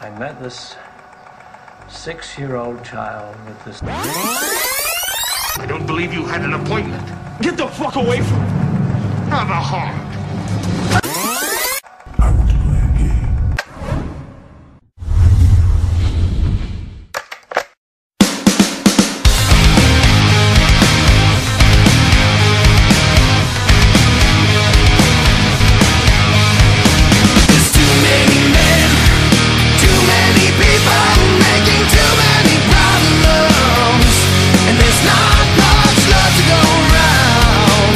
I met this 6-year-old child with this... I don't believe you had an appointment. Get the fuck away from me! Have a heart. I want to play a game. There's too many men, too many people making too many problems, and there's not much love to go around.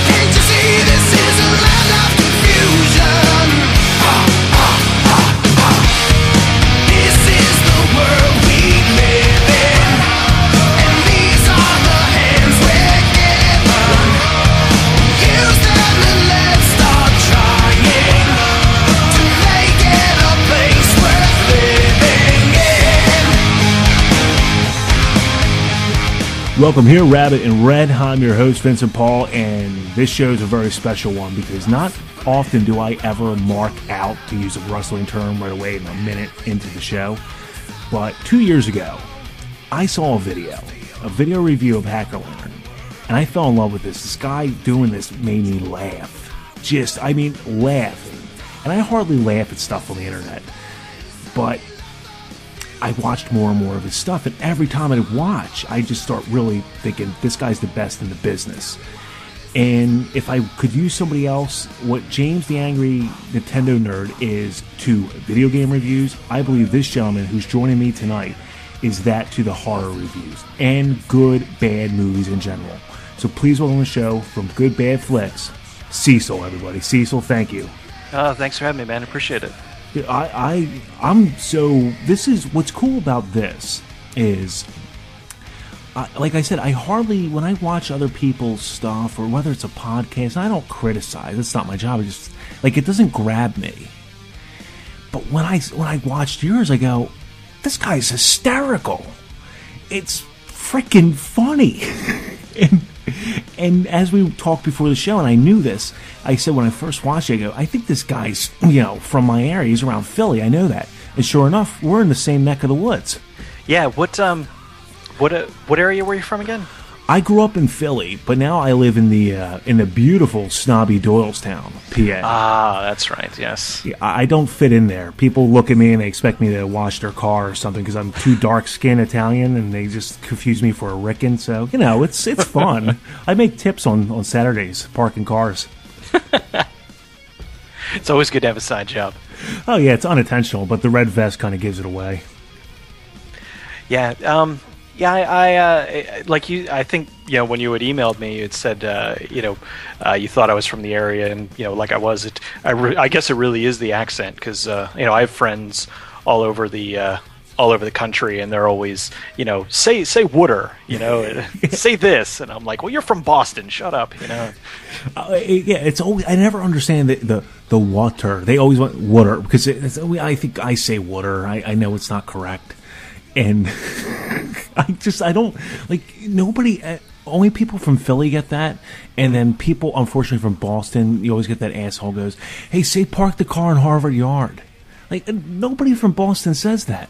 Can't you see this is a land of confusion? This is the world we live in, and these are the hands we're given. Use them and let's start trying to make it a place worth living in. Welcome here, Rabbit and Red. I'm your host, Vincent Paul, and this show is a very special one because not often do I ever mark out, to use a wrestling term, right away in a minute into the show. But 2 years ago, I saw a video review of Hacker Lantern, and I fell in love with this. This guy doing this made me laugh. Laughing. And I hardly laugh at stuff on the internet, but I watched more and more of his stuff, and every time I watch, I just start really thinking, this guy's the best in the business. And if I could use somebody else, what James the Angry Nintendo Nerd is to video game reviews, I believe this gentleman who's joining me tonight is that to the horror reviews and good, bad movies in general. So please welcome the show from Good Bad Flicks, Cecil, everybody. Cecil, thank you. Thanks for having me, man. Appreciate it. This is what's cool about this is, like I said, when I watch other people's stuff or whether it's a podcast, I don't criticize. It's not my job. It doesn't grab me. But when I watched yours, I go, this guy's hysterical. It's freaking funny. And as we talked before the show, and I knew this, I said when I first watched it, I go, I think this guy's, from my area. He's around Philly. I know that. And sure enough, we're in the same neck of the woods. Yeah. What area were you from again? I grew up in Philly, but now I live in the beautiful, snobby Doylestown, PA. Ah, that's right. Yes. Yeah, I don't fit in there. People look at me and they expect me to wash their car or something because I'm too dark-skinned Italian, and they just confuse me for a Rican. So it's fun. I make tips on Saturdays parking cars. It's always good to have a side job. Oh yeah, it's unintentional, but the red vest kind of gives it away. Yeah. I like you. I think when you had emailed me, it said you thought I was from the area, and like I was. I guess it really is the accent because I have friends all over the country, and they're always say Wooder, say this, and I'm like, well, you're from Boston, shut up, Yeah, it's always, I never understand the water. They always want water because I think I say water. I know it's not correct. And I don't, nobody, only people from Philly get that. And then people, unfortunately, from Boston, you always get that asshole goes, hey, say park the car in Harvard Yard. Nobody from Boston says that.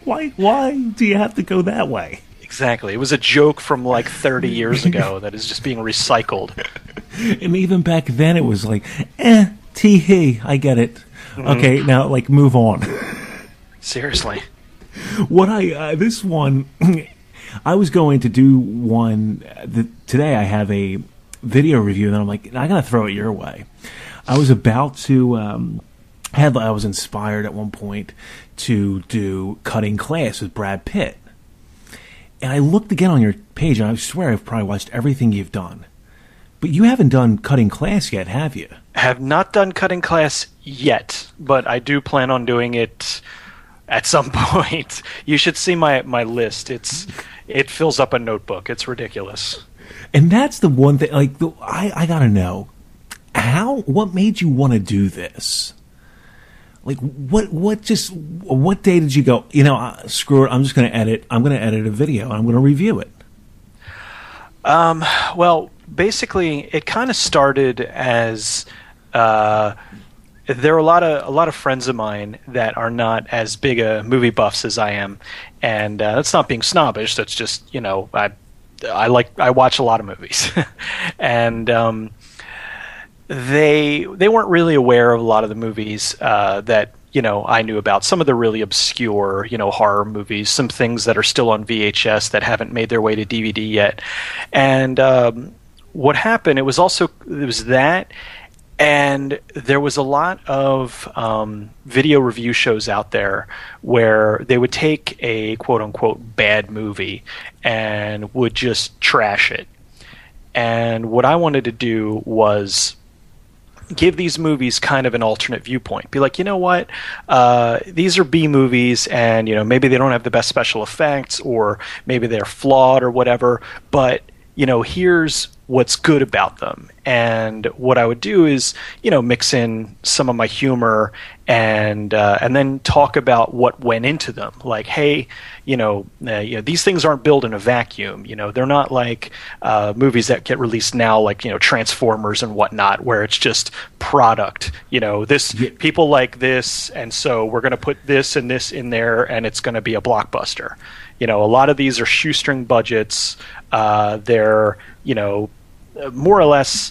Why do you have to go that way? Exactly. It was a joke from 30 years ago that is just being recycled. And even back then it was tee-hee, I get it. Mm-hmm. Okay, now, move on. Seriously. This one, I was going to do one, today I have a video review, and then I'm like, I gotta throw it your way. I was about to, I was inspired at one point to do Cutting Class with Brad Pitt. And I looked again on your page, and I swear I've probably watched everything you've done. But you haven't done Cutting Class yet, have you? Have not done Cutting Class yet, but I do plan on doing it at some point. You should see my list. It fills up a notebook. It's ridiculous. And that's the one thing. I gotta know what made you want to do this? What day did you go? Screw it. I'm just gonna edit. I'm gonna edit a video. And I'm gonna review it. Well, basically, it kind of started as there are a lot of friends of mine that are not as big a movie buffs as I am, and that's not being snobbish. That's just I watch a lot of movies, and they weren't really aware of a lot of the movies that I knew about. Some of the really obscure horror movies, some things that are still on VHS that haven't made their way to DVD yet, and what happened? It was that. And there was a lot of video review shows out there where they would take a quote-unquote bad movie and would just trash it. And what I wanted to do was give these movies kind of an alternate viewpoint. Be like, you know what? These are B movies, and maybe they don't have the best special effects, or maybe they're flawed or whatever, but here's what's good about them. And what I would do is, mix in some of my humor and then talk about what went into them. Like, hey, these things aren't built in a vacuum. They're not like movies that get released now, like Transformers and whatnot, where it's just product. People like this, and so we're going to put this and this in there, and it's going to be a blockbuster. A lot of these are shoestring budgets. They're more or less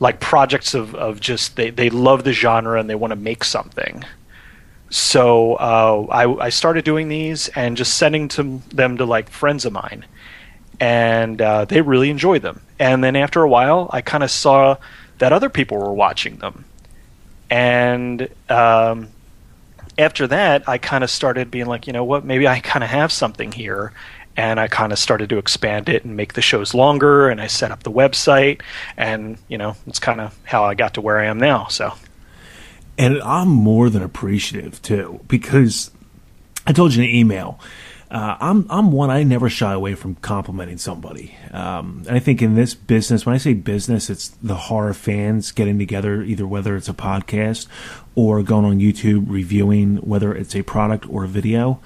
like projects of just they love the genre and they want to make something. So I started doing these and just sending them to like friends of mine, and they really enjoyed them. And then after a while, I kind of saw that other people were watching them, and after that, I kind of started being like, what, maybe I kind of have something here. And I kind of started to expand it and make the shows longer, and I set up the website, and, it's kind of how I got to where I am now. So, and I'm more than appreciative, too, because I told you in an email, I'm one, I never shy away from complimenting somebody. And I think in this business, when I say business, it's the horror fans getting together, either whether it's a podcast or going on YouTube reviewing, whether it's a product or a video.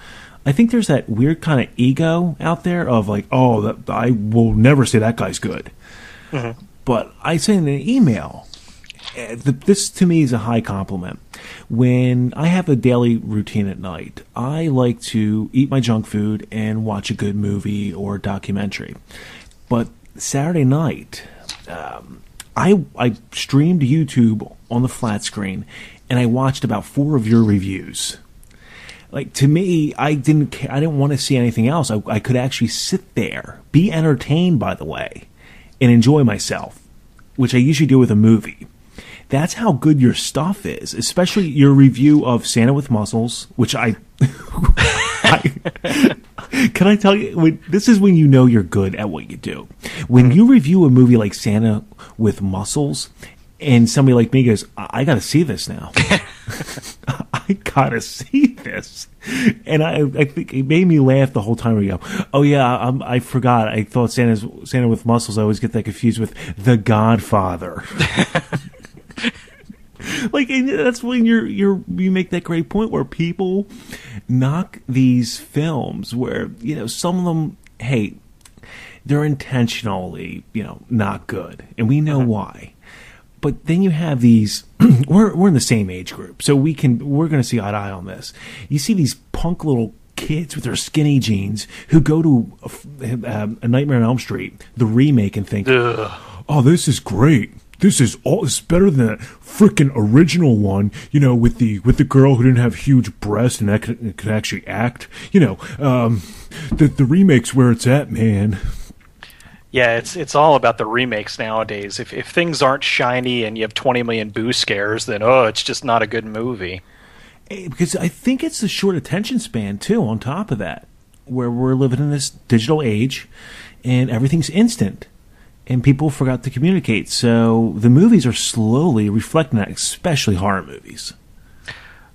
I think there's that weird kind of ego out there of like, I will never say that guy's good. Mm-hmm. But I say in an email, this to me is a high compliment. When I have a daily routine at night, I like to eat my junk food and watch a good movie or documentary. But Saturday night, I streamed YouTube on the flat screen, and I watched about 4 of your reviews. Like, to me, I didn't want to see anything else. I could actually sit there, be entertained, by the way, and enjoy myself, which I usually do with a movie. That's how good your stuff is, especially your review of Santa with Muscles, which can I tell you, this is when you know you're good at what you do. When you review a movie like Santa with Muscles, and somebody like me goes, I got to see this now. I gotta see this. And I think it made me laugh the whole time. We go, oh yeah, I forgot. I thought Santa with Muscles. I always get that confused with The Godfather. Like, and that's when you make that great point where people knock these films where, some of them, hey, they're intentionally, not good. And we know why. But then you have these, we're in the same age group, so we're going to see eye to eye on this. You see these punk little kids with their skinny jeans who go to a Nightmare on Elm Street, the remake, and think, oh, this is great. This is better than that freaking original one, with the girl who didn't have huge breasts and that could actually act. The remake's where it's at, man. Yeah, it's all about the remakes nowadays. If things aren't shiny and you have 20 million boo scares, then it's just not a good movie. Because I think it's the short attention span too. On top of that, where we're living in this digital age, and everything's instant, and people forgot to communicate. So the movies are slowly reflecting that, especially horror movies.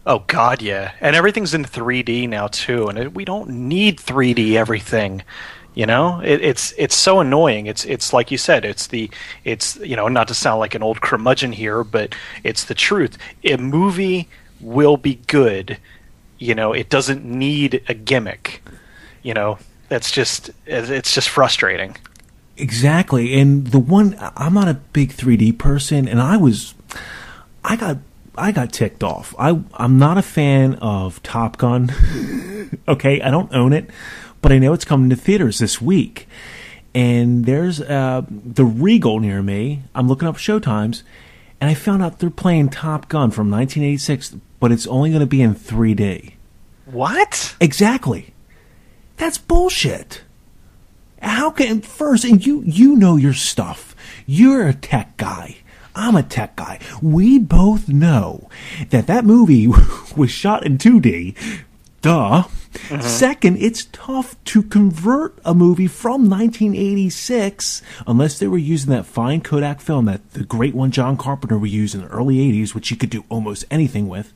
Oh God, yeah, and everything's in 3D now too, and we don't need 3D everything. It's so annoying. It's like you said. It's not to sound like an old curmudgeon here, but it's the truth. A movie will be good. It doesn't need a gimmick. It's just frustrating. Exactly. And I'm not a big 3D person, and I got ticked off. I'm not a fan of Top Gun. Okay, I don't own it, but I know it's coming to theaters this week. And there's the Regal near me. I'm looking up showtimes, and I found out they're playing Top Gun from 1986, but it's only going to be in 3D. What? Exactly. That's bullshit. How can first, and you know your stuff. You're a tech guy. I'm a tech guy. We both know that movie was shot in 2D. Duh. Mm-hmm. Second, it's tough to convert a movie from 1986 unless they were using that fine Kodak film that the great one John Carpenter would use in the early 80s, which you could do almost anything with.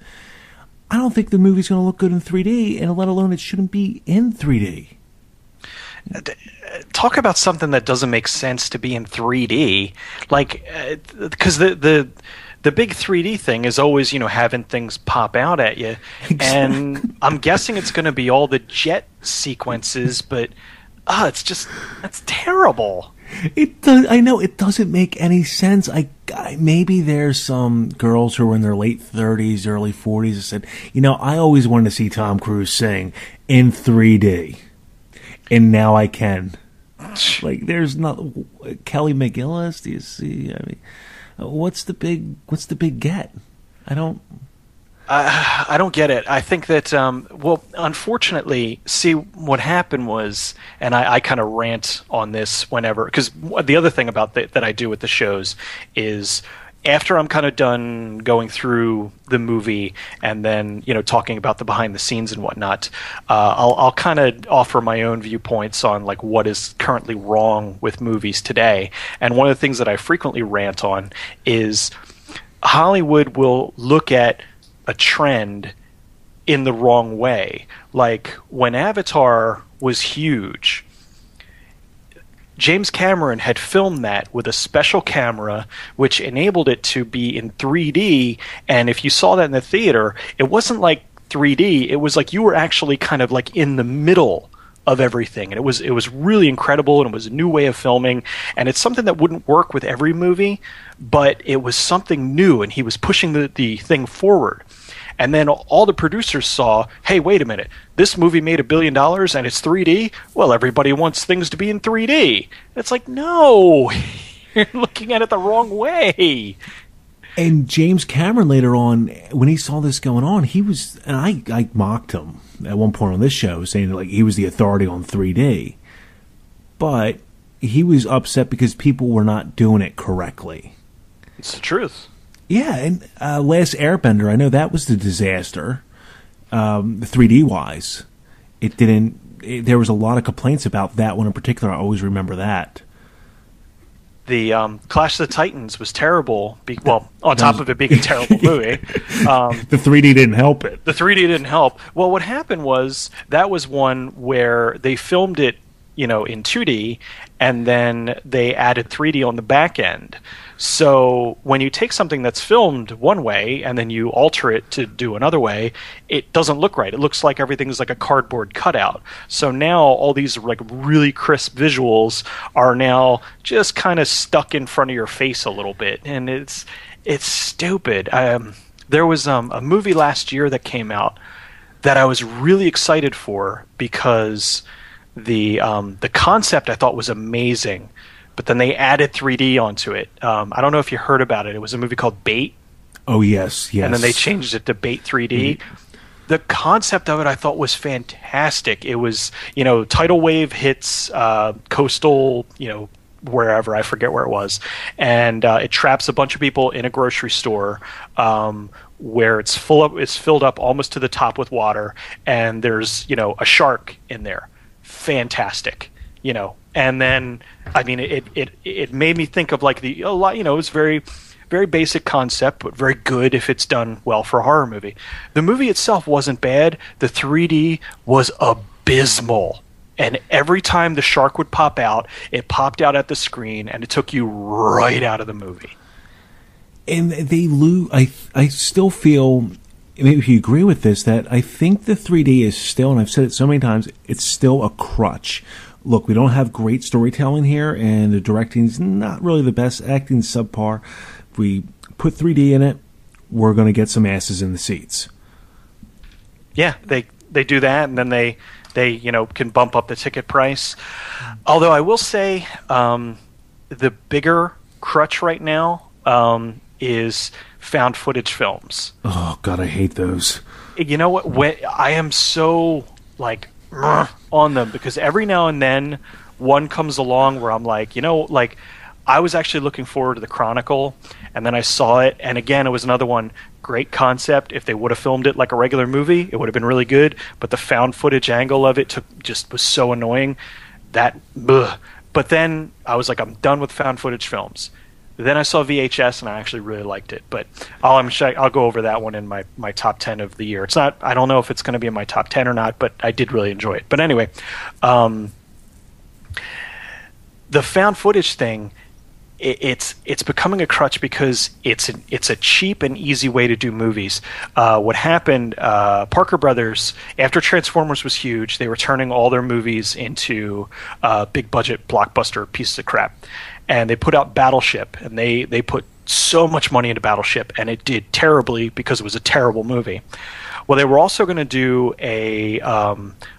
I don't think the movie's going to look good in 3D, and let alone it shouldn't be in 3D. Talk about something that doesn't make sense to be in 3D, like because the big 3D thing is always having things pop out at you, and I'm guessing it's going to be all the jet sequences, but that's terrible. It does. I know it doesn't make any sense. Maybe there's some girls who are in their late 30s, early 40s that said, I always wanted to see Tom Cruise sing in 3D. And now I can. Like, there's not Kelly McGillis. Do you see? I mean, what's the big get? I don't get it. I think that unfortunately, see what happened was, and I kind of rant on this whenever, because the other thing about that I do with the shows is, after I'm kind of done going through the movie and then, talking about the behind the scenes and whatnot, I'll kind of offer my own viewpoints on like what is currently wrong with movies today. And one of the things that I frequently rant on is Hollywood will look at a trend in the wrong way. Like when Avatar was huge, James Cameron had filmed that with a special camera, which enabled it to be in 3D. And if you saw that in the theater, it wasn't like 3D. It was like you were actually kind of like in the middle of everything. And it was really incredible, and it was a new way of filming. And it's something that wouldn't work with every movie, but it was something new, and he was pushing the thing forward. And then all the producers saw, hey, wait a minute, this movie made $1 billion and it's 3D? Well, everybody wants things to be in 3D. It's like, no, you're looking at it the wrong way. And James Cameron later on, when he saw this going on, and I mocked him at one point on this show, saying like he was the authority on 3D. But he was upset because people were not doing it correctly. It's the truth. Yeah, and Last Airbender, I know that was the disaster, 3D-wise. There was a lot of complaints about that one in particular. I always remember that. The Clash of the Titans was terrible, on top of it being a terrible movie. The 3D didn't help it. The 3D didn't help. Well, what happened was that was one where they filmed it, in 2D, and then they added 3D on the back end. So when you take something that's filmed one way and then you alter it to do another way, it doesn't look right. It looks like everything's like a cardboard cutout. So now all these like really crisp visuals are now just kind of stuck in front of your face a little bit, and it's stupid. There was a movie last year that came out that I was really excited for because the concept I thought was amazing. But then they added 3D onto it. I don't know if you heard about it. It was a movie called Bait. Oh, yes. And then they changed it to Bait 3D. Mm-hmm. The concept of it I thought was fantastic. It was, tidal wave hits coastal, wherever. I forget where it was. And it traps a bunch of people in a grocery store where it's filled up almost to the top with water. And there's, a shark in there. Fantastic. And then, I mean, it made me think of like it was very, very basic concept, but very good if it's done well for a horror movie. The movie itself wasn't bad. The 3D was abysmal. And every time the shark would pop out, it popped out at the screen, and it took you right out of the movie. And they lose. I still feel, maybe if you agree with this, that I think the 3D is still, and I've said it so many times, it's still a crutch. Look, we don't have great storytelling here, and the directing's not really the best. Acting's subpar. If we put 3D in it, we're going to get some asses in the seats. Yeah, they do that, and then they can bump up the ticket price. Although I will say, the bigger crutch right now is found footage films. Oh God, I hate those. You know what? I am so like on them because every now and then one comes along where I'm like, I was actually looking forward to the Chronicle, and then I saw it, and again, it was another one. Great concept. If they would have filmed it like a regular movie, it would have been really good. But the found footage angle of it just was so annoying. But then I was like, I'm done with found footage films. Then I saw VHS, and I actually really liked it. But I'll go over that one in my top 10 of the year. It's not. I don't know if it's going to be in my top 10 or not, but I did really enjoy it. But anyway, the found footage thing. It's becoming a crutch because it's a cheap and easy way to do movies. What happened? Parker Brothers, after Transformers was huge, they were turning all their movies into big budget blockbuster pieces of crap, and they put out Battleship, and they put so much money into Battleship, and it did terribly because it was a terrible movie. Well, they were also going to do a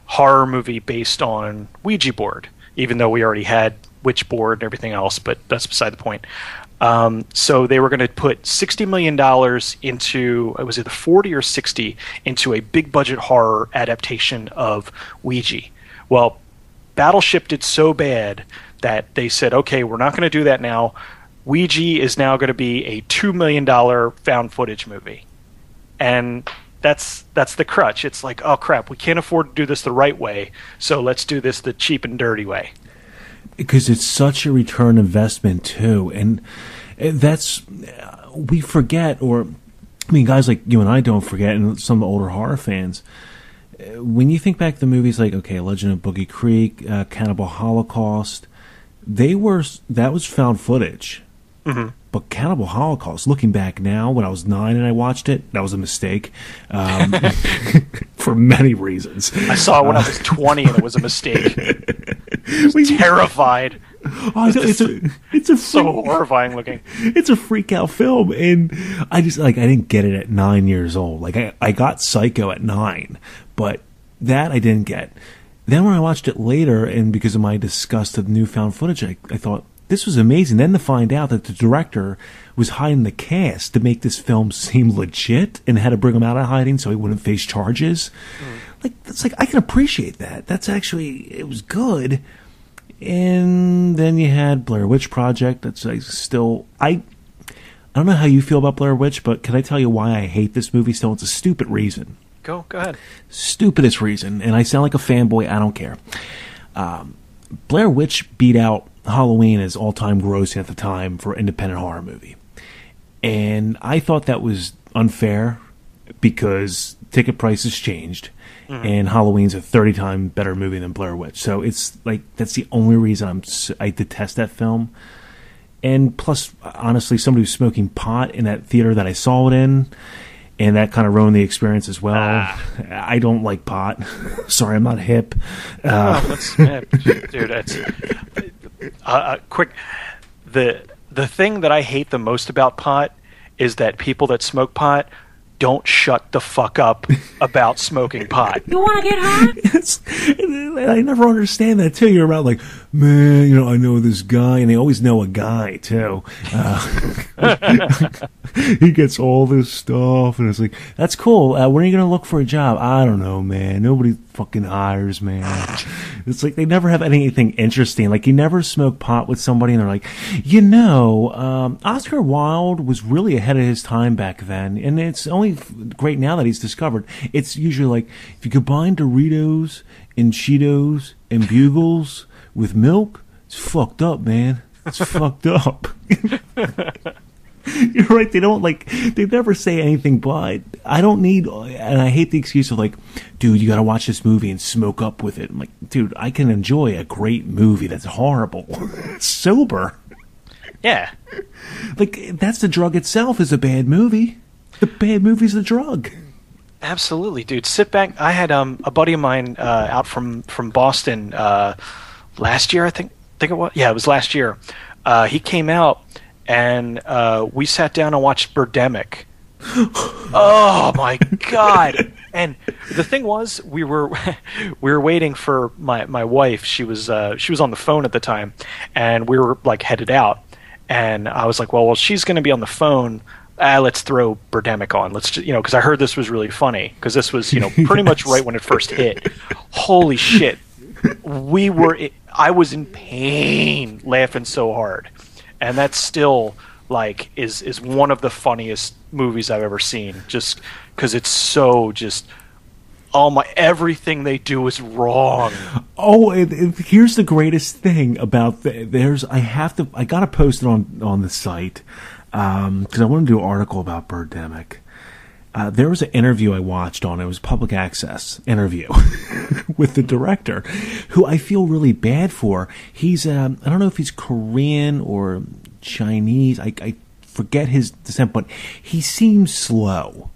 horror movie based on Ouija board, even though we already had Witchboard and everything else, but that's beside the point. So they were going to put $60 million into, it was either 40 or 60, into a big budget horror adaptation of Ouija. Well, Battleship did so bad that they said, okay, we're not going to do that now. Ouija is now going to be a $2 million found footage movie. And that's the crutch. It's like, oh crap, we can't afford to do this the right way, so let's do this the cheap and dirty way. Because it's such a return investment too, and we forget, or I mean, guys like you and I don't forget, and some of the older horror fans. When you think back to the movies like Legend of Boogie Creek, Cannibal Holocaust, that was found footage. Mm-hmm. But Cannibal Holocaust, looking back now, when I was 9 and I watched it, that was a mistake for many reasons. I saw it when I was 20 and it was a mistake. I was terrified. Oh, it's so horrifying looking. It's a freak out film, and I didn't get it at 9 years old. Like I got Psycho at 9, but that I didn't get. Then when I watched it later, and because of my disgust of newfound footage, I thought, this was amazing. Then to find out that the director was hiding the cast to make this film seem legit and had to bring him out of hiding so he wouldn't face charges. I can appreciate that. It was good. And then you had Blair Witch Project. That's still, I don't know how you feel about Blair Witch, but can I tell you why I hate this movie still? It's a stupid reason. Go ahead. Stupidest reason. And I sound like a fanboy. I don't care. Blair Witch beat out Halloween as all-time grossing at the time for an independent horror movie. And I thought that was unfair because ticket prices changed, and Halloween's a 30-time better movie than Blair Witch. So it's like, that's the only reason I detest that film. And plus, honestly, somebody was smoking pot in that theater that I saw it in, and that kind of ruined the experience as well. I don't like pot. Sorry, I'm not hip. Dude, it's... quick, the thing that I hate the most about pot is that people that smoke pot don't shut the fuck up about smoking pot. You want to get hot? I never understand that too. You're around like, man, I know this guy, and they always know a guy too. He gets all this stuff, and it's like, that's cool. When are you going to look for a job? I don't know, man. Nobody fucking hires, man. It's like they never have anything interesting. Like, you never smoke pot with somebody, and they're like, Oscar Wilde was really ahead of his time back then, and it's only great now that he's discovered. It's usually like, if you combine Doritos and Cheetos and Bugles with milk, it's fucked up, man. It's fucked up. You're right. They never say anything, but I don't need, and I hate the excuse of like, dude, you got to watch this movie and smoke up with it. I'm like, dude, I can enjoy a great movie that's horrible, sober. Yeah. Like, that's the drug itself is a bad movie. The bad movie's the drug. Absolutely, dude. Sit back. I had a buddy of mine out from Boston last year, I think it was. Yeah, it was last year. He came out, and we sat down and watched Birdemic, Oh my god! And the thing was, we were waiting for my wife. She was on the phone at the time, and we were like headed out. And I was like, well, she's going to be on the phone. Let's throw Birdemic on. Let's just, because I heard this was really funny, because this was pretty much right when it first hit. Holy shit! I was in pain laughing so hard, and that's still like is one of the funniest movies I've ever seen, just because it's so just everything they do is wrong. Oh, here's the greatest thing about I gotta post it on the site because I want to do an article about Birdemic. There was an interview I watched it was public access interview with the director, who I feel really bad for. He's I don't know if he's Korean or Chinese. I forget his descent, but he seems slow.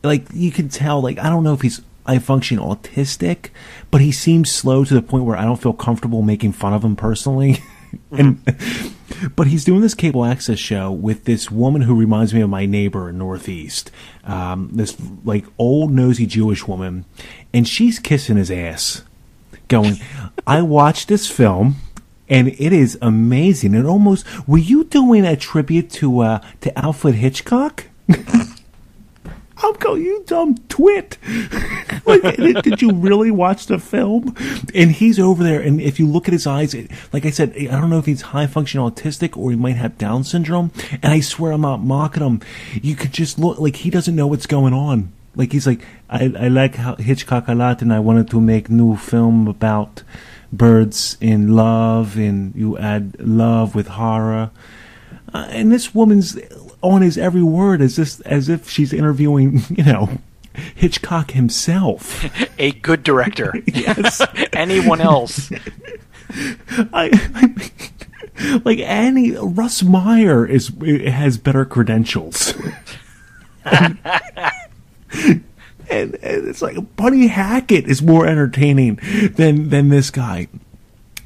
Like, you can tell, like, I don't know if he's high function autistic, but he seems slow to the point where I don't feel comfortable making fun of him personally. But he's doing this cable access show with this woman who reminds me of my neighbor in Northeast. This like old nosy Jewish woman, and she's kissing his ass, going, "I watched this film, and it is amazing." And almost, were you doing a tribute to Alfred Hitchcock? I'm going, you dumb twit. Like, did you really watch the film? And he's over there, and if you look at his eyes, like I said, I don't know if he's high-functioning autistic or he might have Down syndrome, and I swear I'm not mocking him. You could just look like he doesn't know what's going on. Like, he's like, I like Hitchcock a lot, and I wanted to make new film about birds in love, and you add love with horror. And this woman's on his every word as if she's interviewing, Hitchcock himself. A good director. Yes. Anyone else? Russ Meyer has better credentials. and it's like Buddy Hackett is more entertaining than this guy.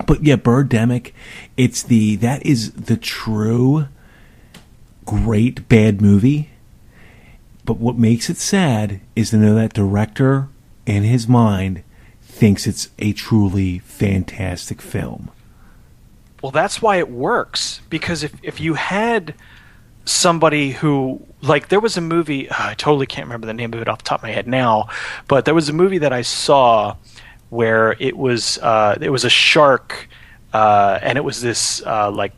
But yeah, Birdemic, that is the true great bad movie. But what makes it sad is to know that director in his mind thinks it's a truly fantastic film. Well, that's why it works, because if you had somebody who, like, there was a movie, I totally can't remember the name of it off the top of my head now, but there was a movie that I saw where it was a shark, and it was this like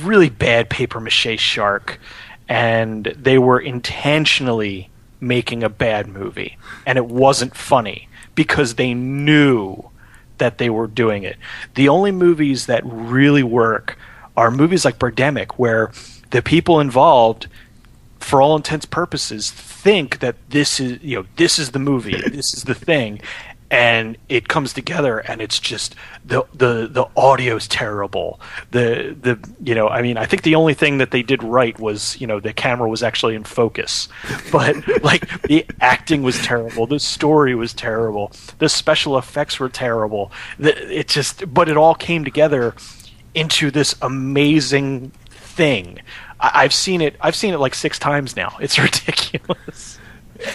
really bad papier-mâché shark, and they were intentionally making a bad movie, and it wasn't funny because they knew that they were doing it. The only movies that really work are movies like Birdemic, where the people involved, for all intents and purposes, think that this is the movie, this is the thing, and it comes together, and it's just the audio's terrible. I think the only thing that they did right was, the camera was actually in focus, but like the acting was terrible, the story was terrible, the special effects were terrible. But it all came together into this amazing thing. I've seen it like 6 times now. It's ridiculous.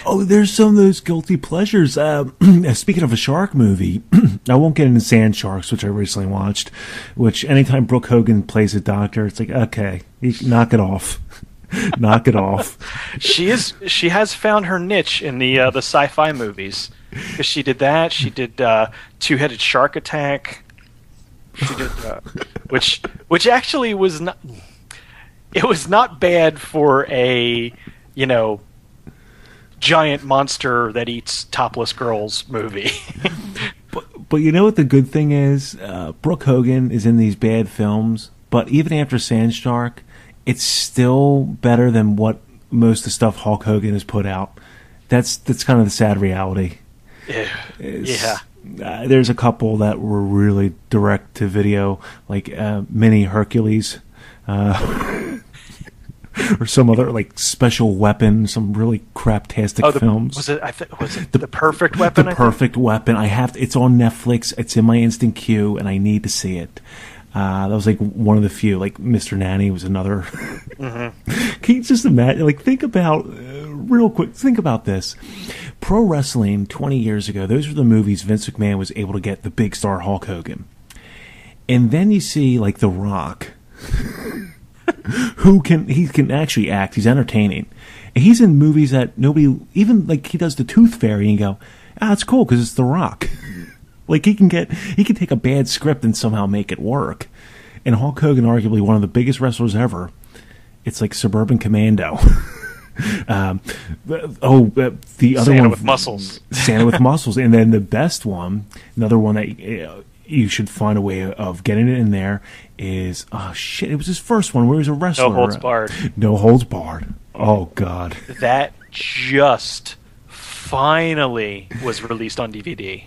Oh, there's some of those guilty pleasures. Speaking of a shark movie, I won't get into Sand Sharks, which I recently watched, which anytime Brooke Hogan plays a doctor, it's like, okay, knock it off. Knock it off. She has found her niche in the sci-fi movies. Because she did that. She did Two-Headed Shark Attack. She did, which actually was not... It was not bad for a, giant monster that eats topless girls movie. but you know what the good thing is? Brooke Hogan is in these bad films, but even after Sand Shark, it's still better than what most of the stuff Hulk Hogan has put out. That's kind of the sad reality. Yeah. There's a couple that were really direct to video, like Mini Hercules. Or some other like Special Weapon, some really craptastic films. Was it the Perfect Weapon? The Perfect Weapon. It's on Netflix. It's in my instant queue, and I need to see it. That was like one of the few. Like Mr. Nanny was another. Can you just imagine? Like, think about real quick. Think about this. Pro wrestling 20 years ago. Those were the movies Vince McMahon was able to get the big star Hulk Hogan, and then you see like The Rock, who can actually act. He's entertaining. And he's in movies that nobody even like. He does the Tooth Fairy and you go, it's cool because it's The Rock. Like he can take a bad script and somehow make it work. And Hulk Hogan, arguably one of the biggest wrestlers ever, it's like Suburban Commando. The other Santa one with muscles. Santa with muscles, and then the best one, another one that you should find a way of getting it in there is it was his first one where he was a wrestler. No Holds Barred. No Holds Barred. Oh God. That just finally was released on DVD.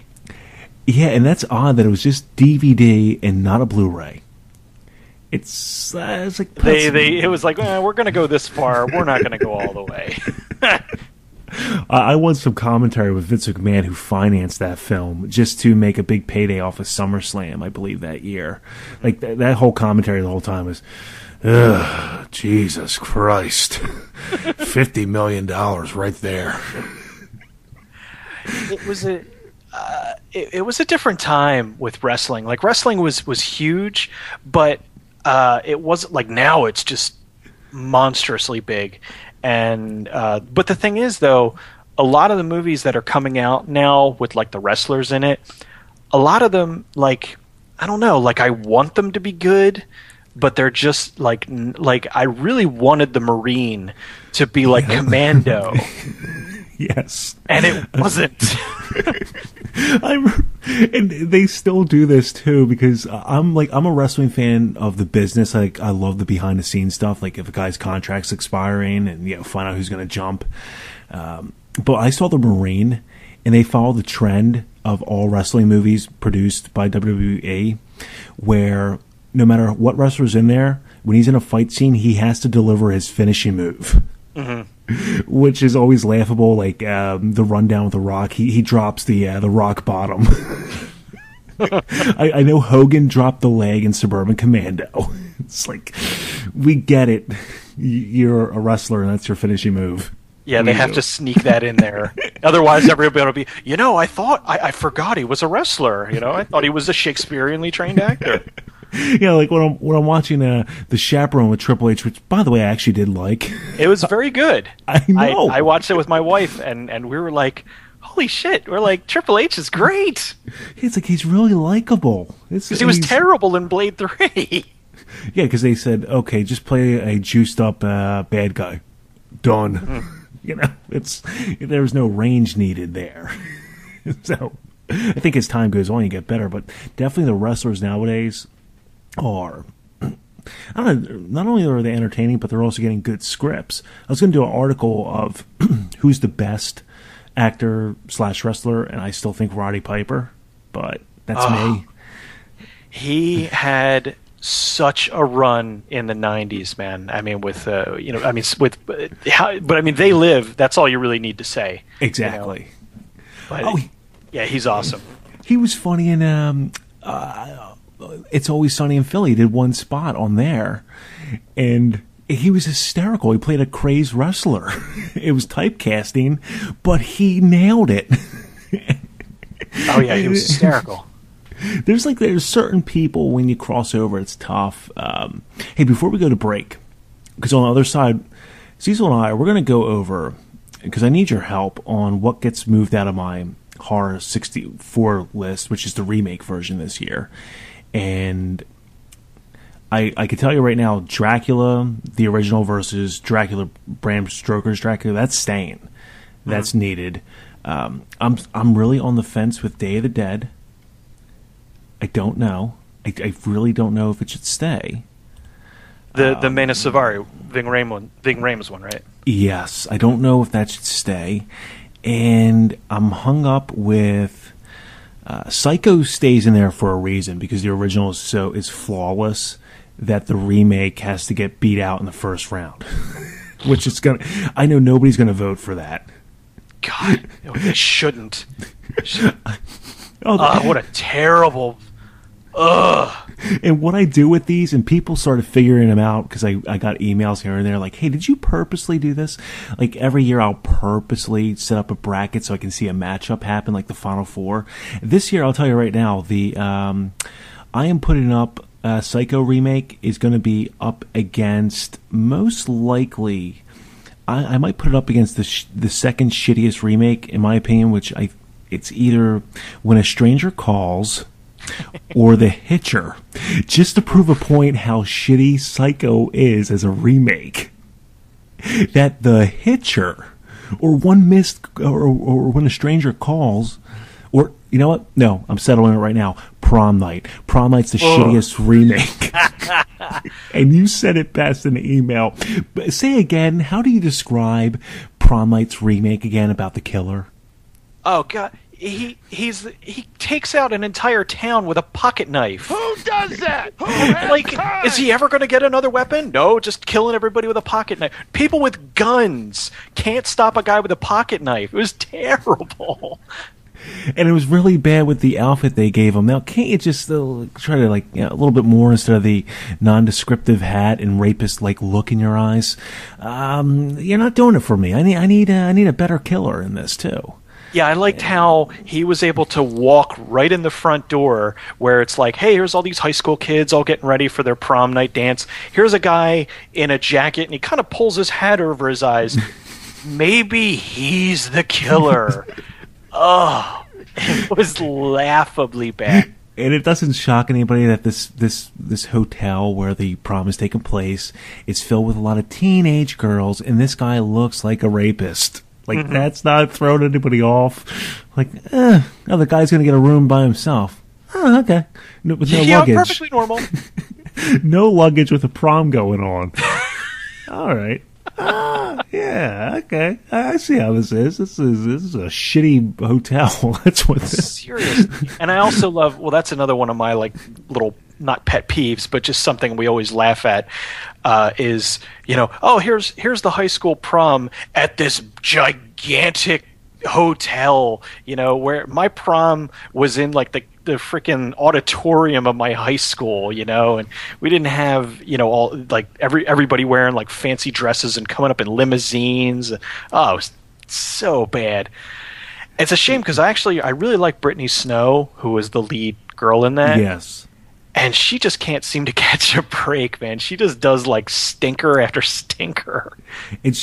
Yeah, and that's odd that it was just DVD and not a Blu-ray. It's like it was like we're going to go this far. We're not going to go all the way. I want some commentary with Vince McMahon, who financed that film just to make a big payday off of SummerSlam, I believe, that year. Like that whole commentary the whole time was, Jesus Christ, $50 million right there. It was it was a different time with wrestling. Like wrestling was huge, but it wasn't like now. It's just monstrously big. And but the thing is, though, a lot of the movies that are coming out now with like the wrestlers in it, a lot of them, like, I don't know, like I want them to be good, but they're just like I really wanted the Marine to be like Commando. Yes. And it wasn't. And they still do this too, because I'm a wrestling fan of the business. Like, I love the behind the scenes stuff. Like if a guy's contract's expiring and find out who's going to jump. But I saw the Marine, and they follow the trend of all wrestling movies produced by WWE, where no matter what wrestler's in there, when he's in a fight scene, he has to deliver his finishing move. Mm-hmm. Which is always laughable, like the rundown with the Rock. He drops the rock bottom. I know Hogan dropped the leg in Suburban Commando. It's like, we get it. You're a wrestler, and that's your finishing move. Yeah, they have to sneak that in there. Otherwise, everybody will be, I thought, I forgot he was a wrestler. I thought he was a Shakespeareanly trained actor. Yeah, like when I'm watching The Chaperone with Triple H, which, by the way, I actually did like. It was very good. I know. I watched it with my wife, and we were like, holy shit. We're like, Triple H is great. It's like, he's really likable. Because he was terrible in Blade 3. Yeah, because they said, okay, just play a juiced up bad guy. Done. There's no range needed there. So I think as time goes on, you get better. But definitely the wrestlers nowadays are, I don't know, not only are they entertaining, but they're also getting good scripts. I was going to do an article of who's the best actor / wrestler, and I still think Roddy Piper, but that's me. He had such a run in the 90s, man. I mean, with they live. That's all you really need to say. Exactly. But yeah, he's awesome. He was funny in It's Always Sunny in Philly. He did one spot on there, and he was hysterical. He played a crazed wrestler. It was typecasting, but he nailed it. Oh yeah, he was hysterical. There's certain people, when you cross over, it's tough. Hey, before we go to break, because on the other side, Cecil and I, we're going to go over, because I need your help on what gets moved out of my Horror 64 list, which is the remake version this year. And I can tell you right now, Dracula, the original versus Dracula, Bram Stoker's Dracula, that's staying. That's needed. I'm really on the fence with Day of the Dead. I don't know. I really don't know if it should stay. The Mena Savari, Ving Rhames one, right? Yes. I don't know if that should stay. And I'm hung up with Psycho stays in there for a reason, because the original is flawless that the remake has to get beat out in the first round. Which is I know nobody's gonna vote for that. God, they shouldn't. What a terrible. And what I do with these, and people started figuring them out because I got emails here and there like, hey, did you purposely do this? Like every year I'll purposely set up a bracket so I can see a matchup happen, like the Final Four. This year, I'll tell you right now, I am putting up Psycho remake is going to be up against most likely. I might put it up against the second shittiest remake in my opinion, which it's either When a Stranger Calls or The Hitcher, just to prove a point how shitty Psycho is as a remake. That The Hitcher or or When a Stranger Calls, or you know what? No, I'm settling it right now. Prom Night. Prom Night's the shittiest remake. And you said it best in the email. But say again, how do you describe Prom Night's remake again about the killer? Oh God, he takes out an entire town with a pocket knife. Who does that? Who has Like, time? is he ever going to get another weapon? No, just killing everybody with a pocket knife. People with guns can't stop a guy with a pocket knife. It was terrible. And it was really bad with the outfit they gave him. Now, can't you just try to a little bit more instead of the nondescriptive hat and rapist-like look in your eyes? You're not doing it for me. I need a better killer in this too. Yeah, I liked how he was able to walk right in the front door where it's like, hey, here's all these high school kids all getting ready for their prom night dance. Here's a guy in a jacket, and he kind of pulls his hat over his eyes. Maybe he's the killer. Oh, it was laughably bad. And it doesn't shock anybody that this hotel where the prom is taking place is filled with a lot of teenage girls, and this guy looks like a rapist. Like, that's not throwing anybody off. Like, the guy's going to get a room by himself. Oh, okay. With no luggage. Perfectly normal. No luggage with a prom going on. All right. Yeah, okay. I see how this is. This is a shitty hotel. That's what this is. Seriously. And I also love, well, that's another one of my, little, not pet peeves, but just something we always laugh at, is, here's the high school prom at this gigantic hotel, where my prom was in, the freaking auditorium of my high school, and we didn't have, all everybody wearing fancy dresses and coming up in limousines. Oh, it was so bad. It's a shame because I really like Brittany Snow, who was the lead girl in that. Yes. And she just can't seem to catch a break, man. She just does stinker after stinker. And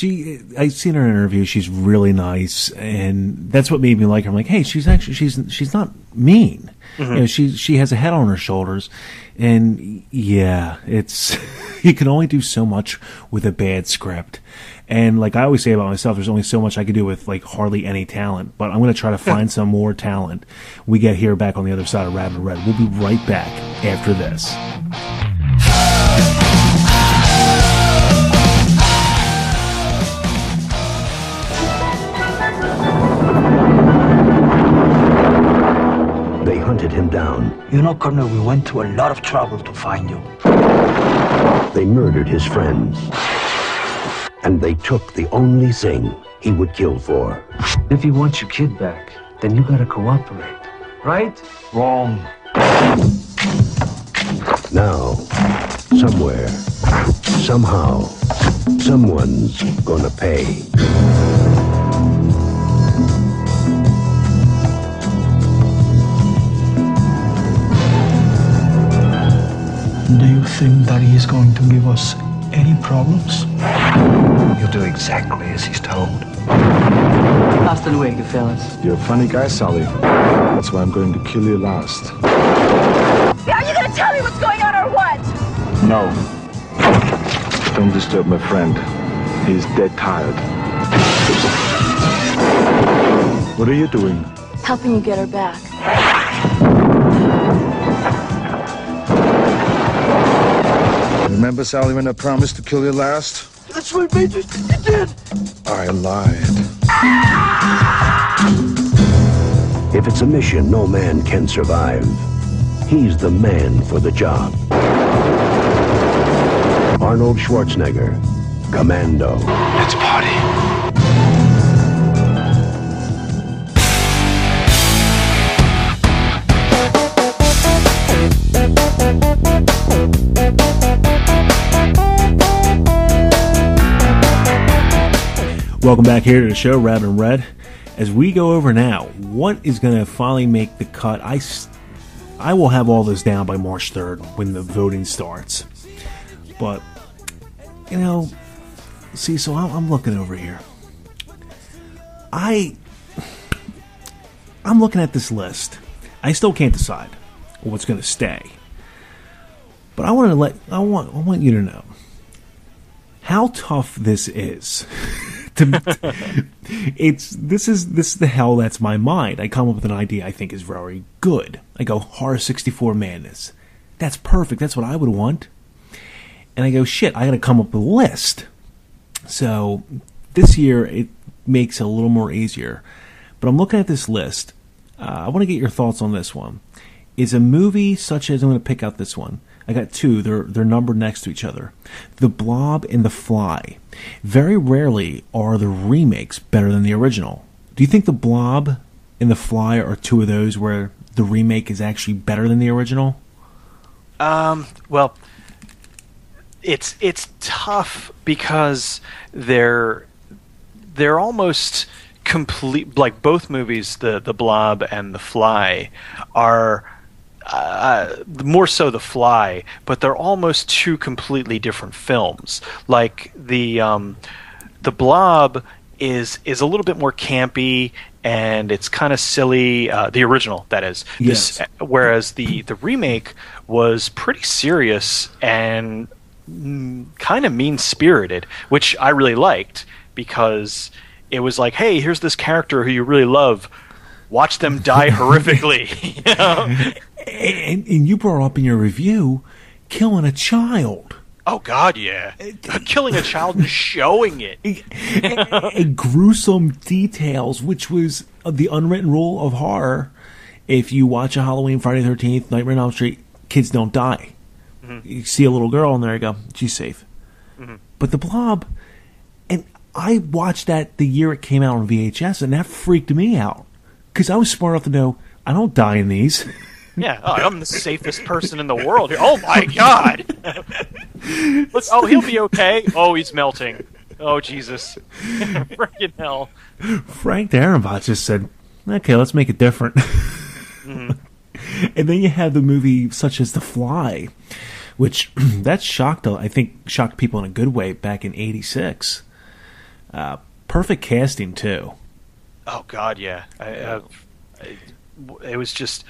I've seen her in an interview. She's really nice, and that's what made me like her. I'm like, hey, she's not mean. Mm-hmm. She has a head on her shoulders, and yeah, it's you can only do so much with a bad script. And like I always say about myself, there's only so much I can do with hardly any talent. But I'm going to try to find some more talent. We get here back on the other side of Rabbit Red. We'll be right back after this. They hunted him down. Colonel, we went to a lot of trouble to find you. They murdered his friends. And they took the only thing he would kill for. If you want your kid back, then you gotta cooperate. Right? Wrong. Now, somewhere, somehow, someone's gonna pay. Do you think that he is going to give us any problems? You'll do exactly as he's told. Hasta luego, fellas. You're a funny guy, Sully. That's why I'm going to kill you last. Are you gonna tell me what's going on or what? No. Don't disturb my friend. He's dead tired. What are you doing? Helping you get her back. Remember, Sally, when I promised to kill you last? That's what Major, you did. I lied. If it's a mission no man can survive, he's the man for the job. Arnold Schwarzenegger, Commando. Let's party. Welcome back here to the show, Rabbit and Red. As we go over now, what is going to finally make the cut? I will have all this down by March 3rd when the voting starts. But, you know, see, so I'm looking over here. I'm looking at this list. I still can't decide what's going to stay. But I want you to know how tough this is. This is the hell that's my mind. I come up with an idea I think is very good. I go horror 64 madness. That's perfect. That's what I would want. And I go, shit, I got to come up with a list. So this year it makes it a little more easier. But I'm looking at this list. I want to get your thoughts on this one. Is a movie such as, I'm going to pick out this one. I got two. They're numbered next to each other. The Blob and The Fly. Very rarely are the remakes better than the original. Do you think The Blob and The Fly are two of those where the remake is actually better than the original? Well, it's tough because they're almost complete. Like both movies, the Blob and The Fly are. More so The Fly, but they're almost two completely different films. Like the Blob is a little bit more campy and it's kind of silly. The original, that is. Yes. Whereas the remake was pretty serious and kind of mean-spirited, which I really liked because it was like, hey, here's this character who you really love. Watch them die horrifically. You know? And you brought up in your review killing a child. Oh, God, yeah. Killing a child and showing it. And gruesome details, which was the unwritten rule of horror. If you watch a Halloween, Friday the 13th, Nightmare on Elm Street, kids don't die. Mm-hmm. You see a little girl and there you go. She's safe. Mm-hmm. But The Blob, and I watched that the year it came out on VHS, and that freaked me out. Because I was smart enough to know, I don't die in these. Yeah, I'm the safest person in the world here. Oh my God! Oh, he'll be okay. Oh, he's melting. Oh, Jesus. Freaking hell. Frank Darabont just said, okay, let's make it different. Mm-hmm. And then you have the movie such as The Fly, which that shocked people in a good way back in '86. Perfect casting, too. Oh, God, yeah. It was just...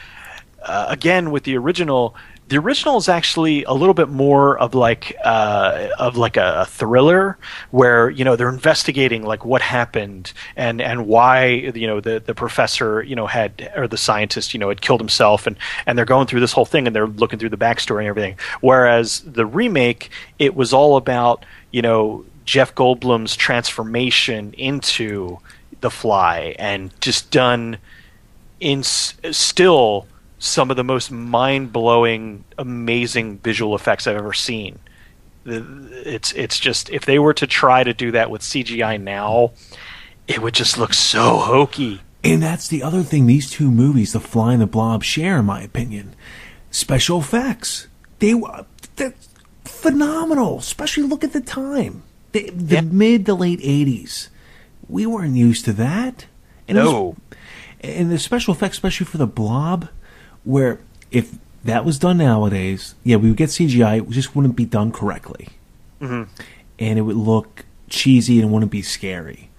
again, with the original is actually a little bit more of like a thriller where, you know, they're investigating like what happened and why, you know, the professor, you know, or the scientist, you know, had killed himself and they're going through this whole thing and they're looking through the backstory and everything. Whereas the remake, it was all about, you know, Jeff Goldblum's transformation into The Fly and just done in still some of the most mind-blowing, amazing visual effects I've ever seen. It's just, if they were to try to do that with CGI now, it would just look so hokey. And that's the other thing these two movies, The Fly and The Blob, share, in my opinion. Special effects. They're phenomenal, especially look at the time. The mid to late 80s. We weren't used to that. And no. And the special effects, especially for The Blob, where if that was done nowadays, yeah, we would get CGI, it just wouldn't be done correctly. Mm-hmm. And it would look cheesy and wouldn't be scary.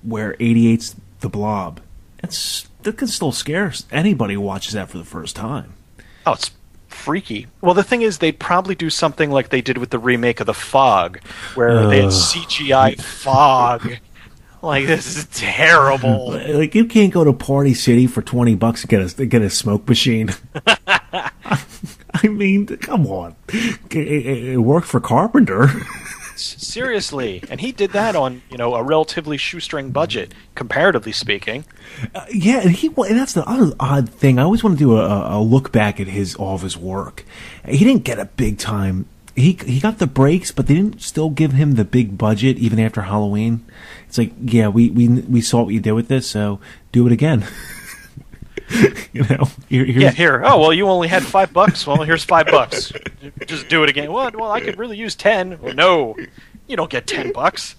Where 88's The Blob, that can still scare anybody who watches that for the first time. Oh, it's freaky. Well, the thing is, they'd probably do something like they did with the remake of The Fog, where they had CGI fog. Like, this is terrible. Like, you can't go to Party City for $20 to get a smoke machine. I mean, come on. It worked for Carpenter. Seriously. And he did that on, you know, a relatively shoestring budget, comparatively speaking. Yeah, and that's the other odd thing. I always want to do a look back at all of his work. He didn't get a big time. He got the breaks, but they didn't still give him the big budget even after Halloween. It's like, yeah, we saw what you did with this, so do it again. You know, here. Oh, well, you only had $5. Well, here's $5. Just do it again. Well, I could really use 10. Well, no, you don't get $10.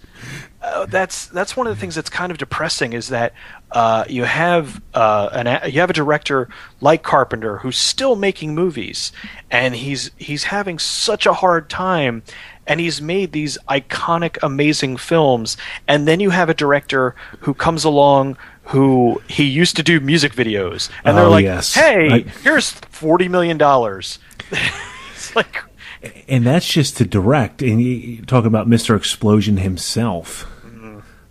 That's one of the things that's kind of depressing is that you have a director like Carpenter who's still making movies, and he's having such a hard time, and he's made these iconic, amazing films, and then you have a director who comes along who he used to do music videos, and they're like, yes. "Hey, here's $40 million." It's like. And that's just to direct. And you talk about Mr. Explosion himself.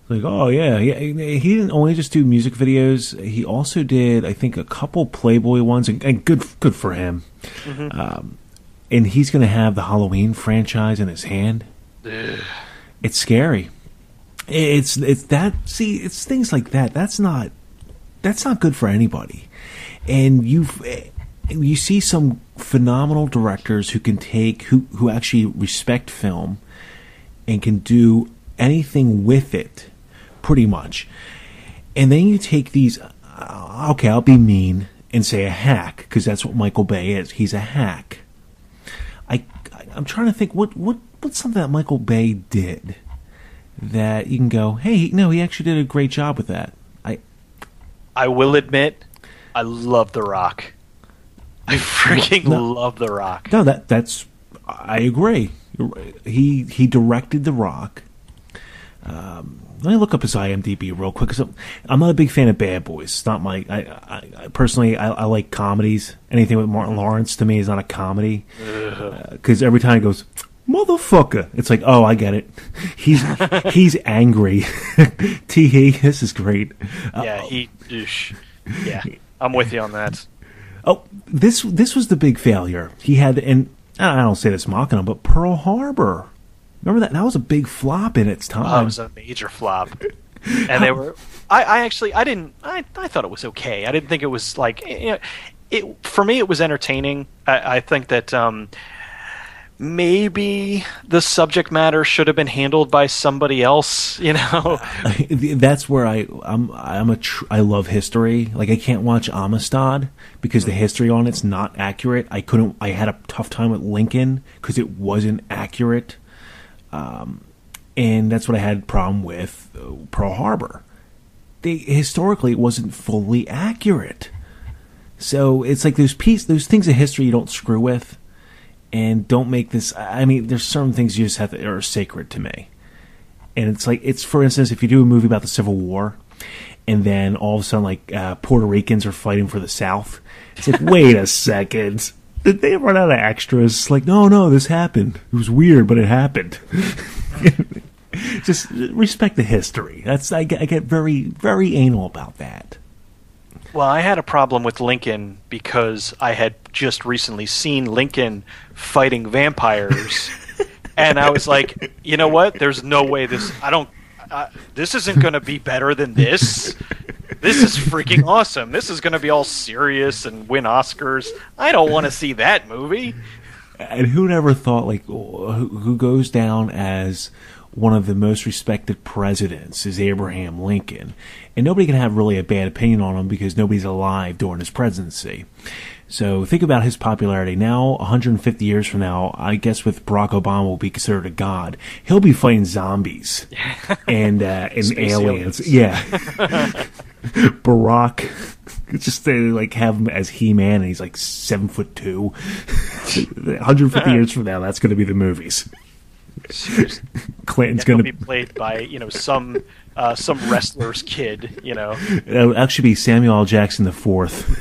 Like, oh, yeah. He didn't only just do music videos. He also did, I think, a couple Playboy ones. And good for him. Mm-hmm. And he's going to have the Halloween franchise in his hand. Ugh. It's scary. It's that. See, it's things like that. That's not good for anybody. And you see some phenomenal directors who actually respect film and can do anything with it, pretty much. And then you take these, okay, I'll be mean and say a hack, because that's what Michael Bay is. He's a hack. I'm trying to think what's something that Michael Bay did that you can go, hey, no, he actually did a great job with that. I will admit, I love The Rock. I freaking love The Rock. No, that's I agree. He directed The Rock. Let me look up his IMDb real quick, because I'm not a big fan of Bad Boys. It's not my. I personally, I like comedies. Anything with Martin Lawrence to me is not a comedy, because every time he goes, "Motherfucker," it's like, oh, I get it. He's angry. This is great. Yeah, yeah, I'm with you on that. Oh, this was the big failure. He had, and I don't say this mocking him, but Pearl Harbor. Remember that? That was a big flop in its time. Oh, it was a major flop. And they were. I thought it was okay. I didn't think it was like. For me, it was entertaining. I think that maybe the subject matter should have been handled by somebody else. That's where I love history. Like, I can't watch Amistad because the history on it's not accurate. I had a tough time with Lincoln because it wasn't accurate. And that's what I had a problem with Pearl Harbor. Historically, it wasn't fully accurate. So it's like those things of history you don't screw with, and don't make this. I mean, there's certain things you just have that are sacred to me. And it's like, for instance, if you do a movie about the Civil War, and then all of a sudden, like, Puerto Ricans are fighting for the South, it's like, wait a second. Did they run out of extras? Like, no, this happened. It was weird, but it happened. Just respect the history. I get very, very anal about that. Well, I had a problem with Lincoln because I had just recently seen Lincoln fighting vampires, and I was like, you know what? There's no way this isn't going to be better than this. This is freaking awesome. This is going to be all serious and win Oscars. I don't want to see that movie. And who never thought, like, who goes down as one of the most respected presidents is Abraham Lincoln. And nobody can have really a bad opinion on him because nobody's alive during his presidency. So think about his popularity. Now, 150 years from now, I guess with Barack Obama will be considered a god. He'll be fighting zombies and aliens. Yeah. Barack, just like have him as He-Man, and he's like 7'2". 150 years from now, that's going to be the movies. Clinton's going to be played by some wrestler's kid. It'll actually be Samuel L. Jackson IV.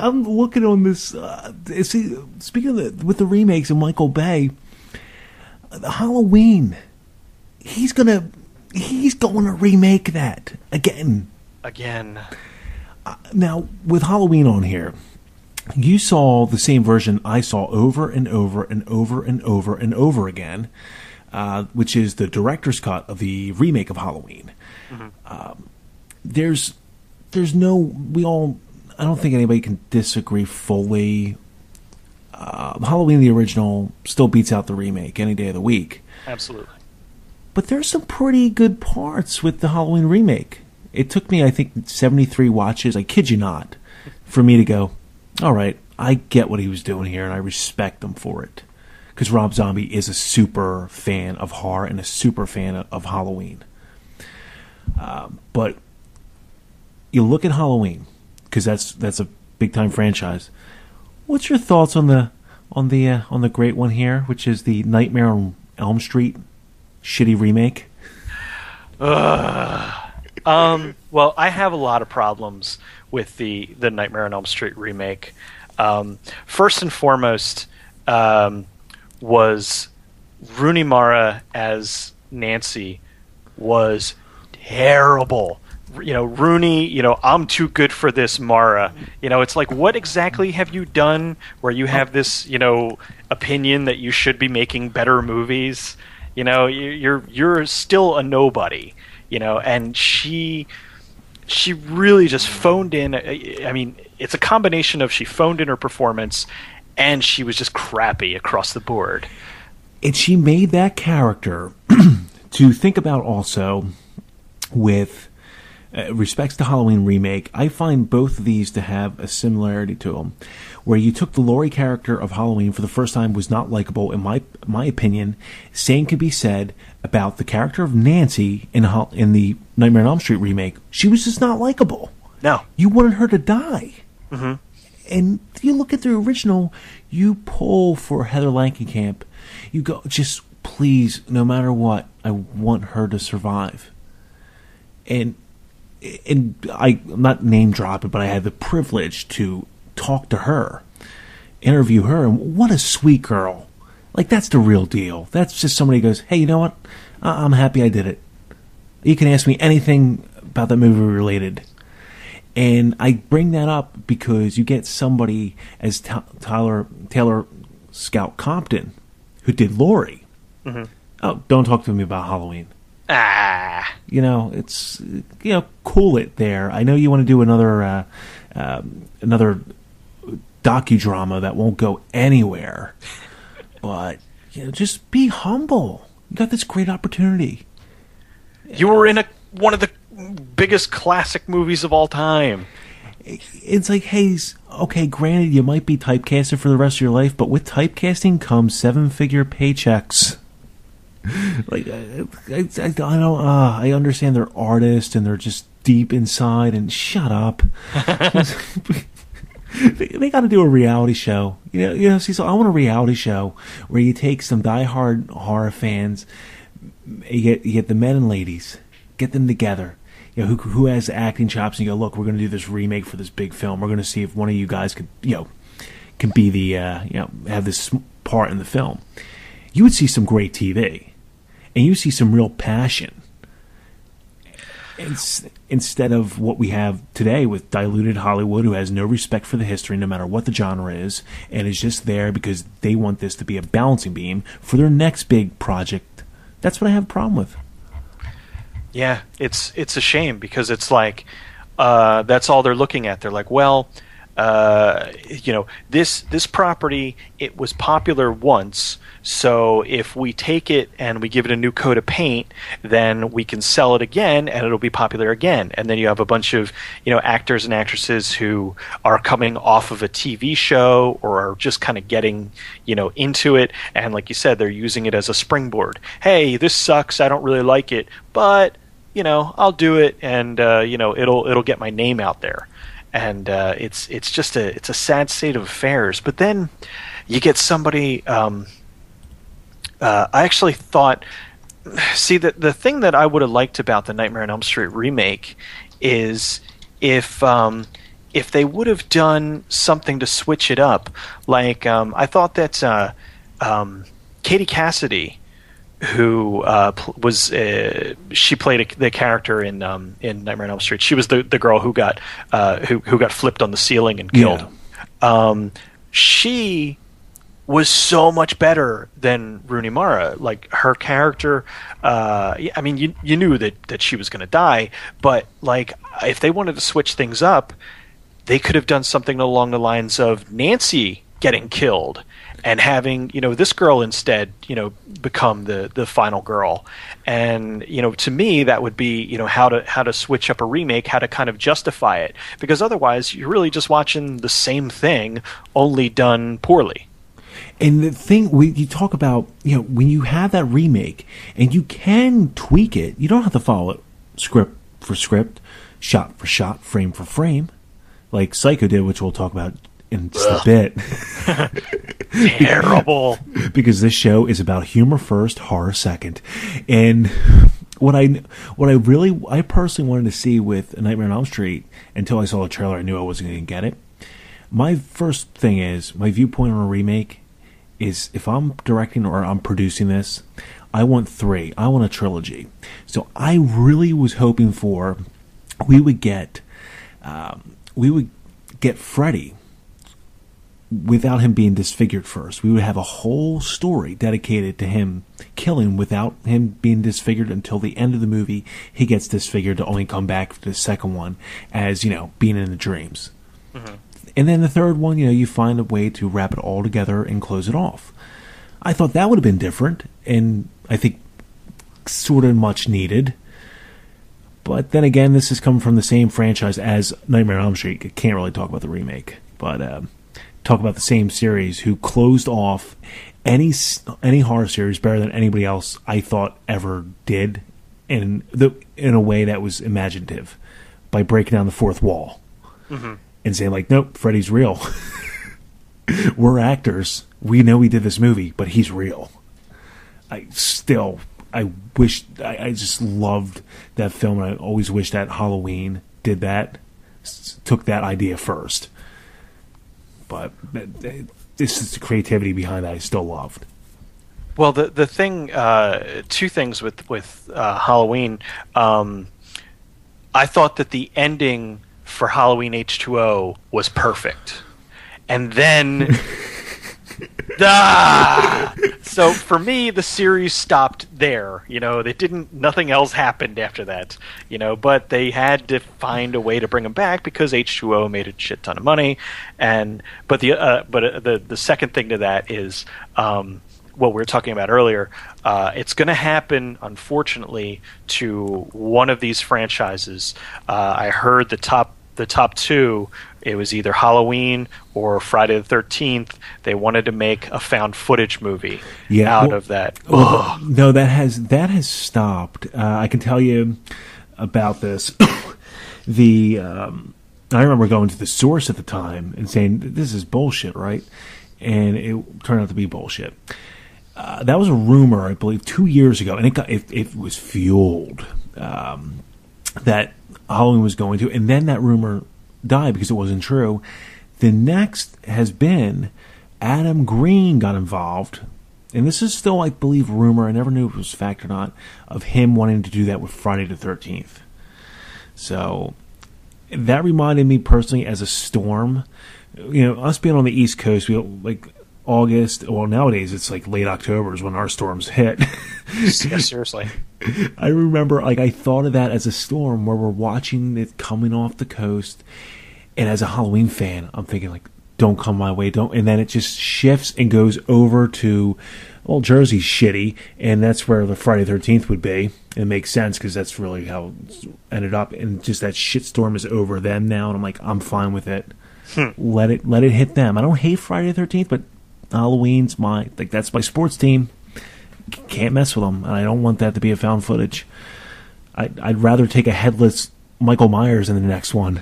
I'm looking on this. Speaking of with the remakes of Michael Bay, Halloween. He's going to remake that again. Now, with Halloween on here, you saw the same version I saw over and over and over and over and over again, which is the director's cut of the remake of Halloween. Mm-hmm. I don't think anybody can disagree fully. Halloween, the original, still beats out the remake any day of the week. Absolutely. But there's some pretty good parts with the Halloween remake. It took me, I think, 73 watches, I kid you not, for me to go, all right, I get what he was doing here, and I respect him for it. because Rob Zombie is a super fan of horror and a super fan of Halloween. But you look at Halloween, because that's a big time franchise. What's your thoughts on the great one here, which is the Nightmare on Elm Street shitty remake? Well, I have a lot of problems with the Nightmare on Elm Street remake. First and foremost, was Rooney Mara as Nancy was terrible. Rooney, I'm too good for this, Mara. It's like, what exactly have you done where you have this, opinion that you should be making better movies? You're still a nobody, and she really just phoned in. I mean, it's a combination of she phoned in her performance and she was just crappy across the board. And she made that character to think about also with respects to Halloween remake. I find both of these to have a similarity to them, where you took the Laurie character of Halloween for the first time was not likable, in my opinion. Same could be said about the character of Nancy in the Nightmare on Elm Street remake. She was just not likable. No. You wanted her to die. Mm-hmm. And you look at the original, you pull for Heather Langenkamp. You go, just please, no matter what, I want her to survive. And I'm not name dropping, but I had the privilege to talk to her, interview her, and what a sweet girl. Like, that's the real deal. That's just somebody who goes, hey, you know what? I'm happy I did it. You can ask me anything about that movie related. And I bring that up because you get somebody as Taylor Scout Compton, who did Laurie. Mm-hmm. Oh, don't talk to me about Halloween. It's cool it there. I know you want to do another docudrama that won't go anywhere, but just be humble. You got this great opportunity. You were in one of the biggest classic movies of all time. It's like, hey, okay, granted, you might be typecasted for the rest of your life, but with typecasting comes 7-figure paychecks. Like, I don't. I understand they're artists and they're just deep inside. And shut up. They got to do a reality show. See, so I want a reality show where you take some diehard horror fans, you get the men and ladies, get them together. Who has acting chops, and you go, look, we're going to do this remake for this big film. We're going to see if one of you guys could, can be the, have this part in the film. You would see some great TV. And you see some real passion instead of what we have today with diluted Hollywood, who has no respect for the history, no matter what the genre is, and is just there because they want this to be a balancing beam for their next big project. That's what I have a problem with. Yeah, it's a shame because it's like that's all they're looking at. They're like, well, this property, it was popular once. So if we take it and we give it a new coat of paint, then we can sell it again and it'll be popular again. And then you have a bunch of, actors and actresses who are coming off of a TV show or are just kind of getting, into it. And like you said, they're using it as a springboard. Hey, this sucks. I don't really like it, but, I'll do it and, it'll get my name out there. And it's a sad state of affairs. But then you get somebody. I actually thought. See, the thing that I would have liked about the Nightmare on Elm Street remake is if they would have done something to switch it up. Like I thought that Katie Cassidy, who was she played the character in Nightmare on Elm Street. She was the girl who got flipped on the ceiling and killed. Yeah. She was so much better than Rooney Mara. Like, her character, I mean, you knew that she was going to die, but like, if they wanted to switch things up, they could have done something along the lines of Nancy getting killed and having, this girl instead, become the final girl. And, to me, that would be, how to switch up a remake, how to kind of justify it. Because otherwise, you're really just watching the same thing, only done poorly. And the thing you talk about, when you have that remake and you can tweak it, you don't have to follow it script for script, shot for shot, frame for frame, like Psycho did, which we'll talk about in just a bit. Terrible. Because this show is about humor first, horror second. And what I personally wanted to see with A Nightmare on Elm Street, until I saw the trailer, I knew I wasn't going to get it. My first thing is, my viewpoint on a remake is, if I'm directing or I'm producing this, I want 3. I want a trilogy. So I really was hoping for we would get Freddy without him being disfigured first. We would have a whole story dedicated to him killing without him being disfigured until the end of the movie. He gets disfigured to only come back for the second one as, being in the dreams. Mm-hmm. And then the third one, you find a way to wrap it all together and close it off. I thought that would have been different, and I think sort of much needed. But then again, this is coming from the same franchise as Nightmare on Elm Street. I can't really talk about the remake, but talk about the same series who closed off any horror series better than anybody else I thought ever did, in a way that was imaginative, by breaking down the fourth wall. Mm-hmm. And saying, like, nope, Freddy's real. We're actors. We know he did this movie, but he's real. I just loved that film, and I always wish that Halloween did that, took that idea first. But this is the creativity behind that I still loved. Well, the thing, 2 things with Halloween. I thought that the ending for Halloween H2O was perfect, and then so for me the series stopped there. Nothing else happened after that, but they had to find a way to bring him back because H2O made a shit ton of money. But the second thing to that is what we were talking about earlier. It's going to happen, unfortunately, to one of these franchises. I heard the top 2. It was either Halloween or Friday the 13th. They wanted to make a found footage movie out of that. Well, no, that has stopped. I can tell you about this. I remember going to the source at the time and saying, "This is bullshit," right? And it turned out to be bullshit. That was a rumor, I believe, 2 years ago, and it was fueled that Halloween was going to, and then that rumor died because it wasn't true. The next has been Adam Green got involved, and this is still, I believe, rumor. I never knew if it was fact or not, of him wanting to do that with Friday the 13th. So that reminded me personally as a storm. Us being on the East Coast, we like August. Well, nowadays it's like late October is when our storms hit. Yeah, seriously. I remember, I thought of that as a storm where we're watching it coming off the coast, and as a Halloween fan, I'm thinking, don't come my way, don't. And then it just shifts and goes over to, Jersey's shitty, and that's where the Friday the 13th would be. It makes sense because that's really how it ended up, and just that shitstorm is over them now, and I'm fine with it. Let it hit them. I don't hate Friday the 13th, but Halloween's that's my sports team. Can't mess with them, and I don't want that to be a found footage. I'd rather take a headless Michael Myers in the next one.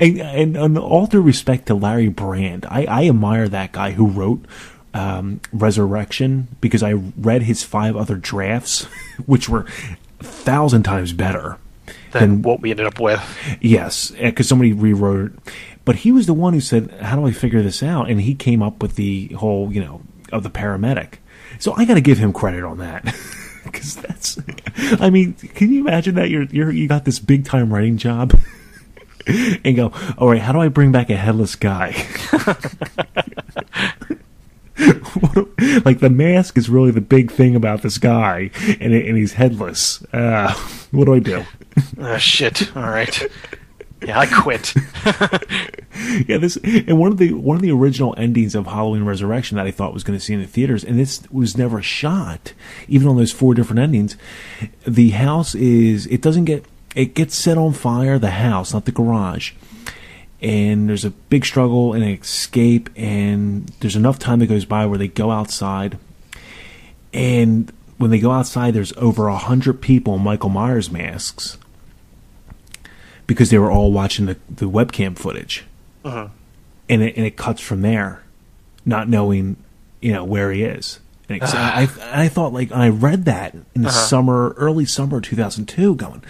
and all due respect to Larry Brand, I admire that guy who wrote Resurrection, because I read his 5 other drafts, which were 1,000 times better than what we ended up with. Yes, because somebody rewrote it. But he was the one who said, "How do I figure this out?" And he came up with the whole, of the paramedic. So I got to give him credit on that, because that's. I mean, can you imagine that you got this big time writing job, and go, all right, how do I bring back a headless guy? The mask is really the big thing about this guy, and he's headless. What do I do? Shit. All right. Yeah, I quit. Yeah, one of the original endings of Halloween Resurrection that I thought was going to see in the theaters, and this was never shot, even on those 4 different endings. The house it gets set on fire, the house, not the garage, and there's a big struggle and an escape, and there's enough time that goes by where they go outside, and when they go outside, there's over 100 people in Michael Myers masks because they were all watching the webcam footage. Uh-huh. And it cuts from there, not knowing, where he is. And I thought, like, I read that in the early summer of 2002, going,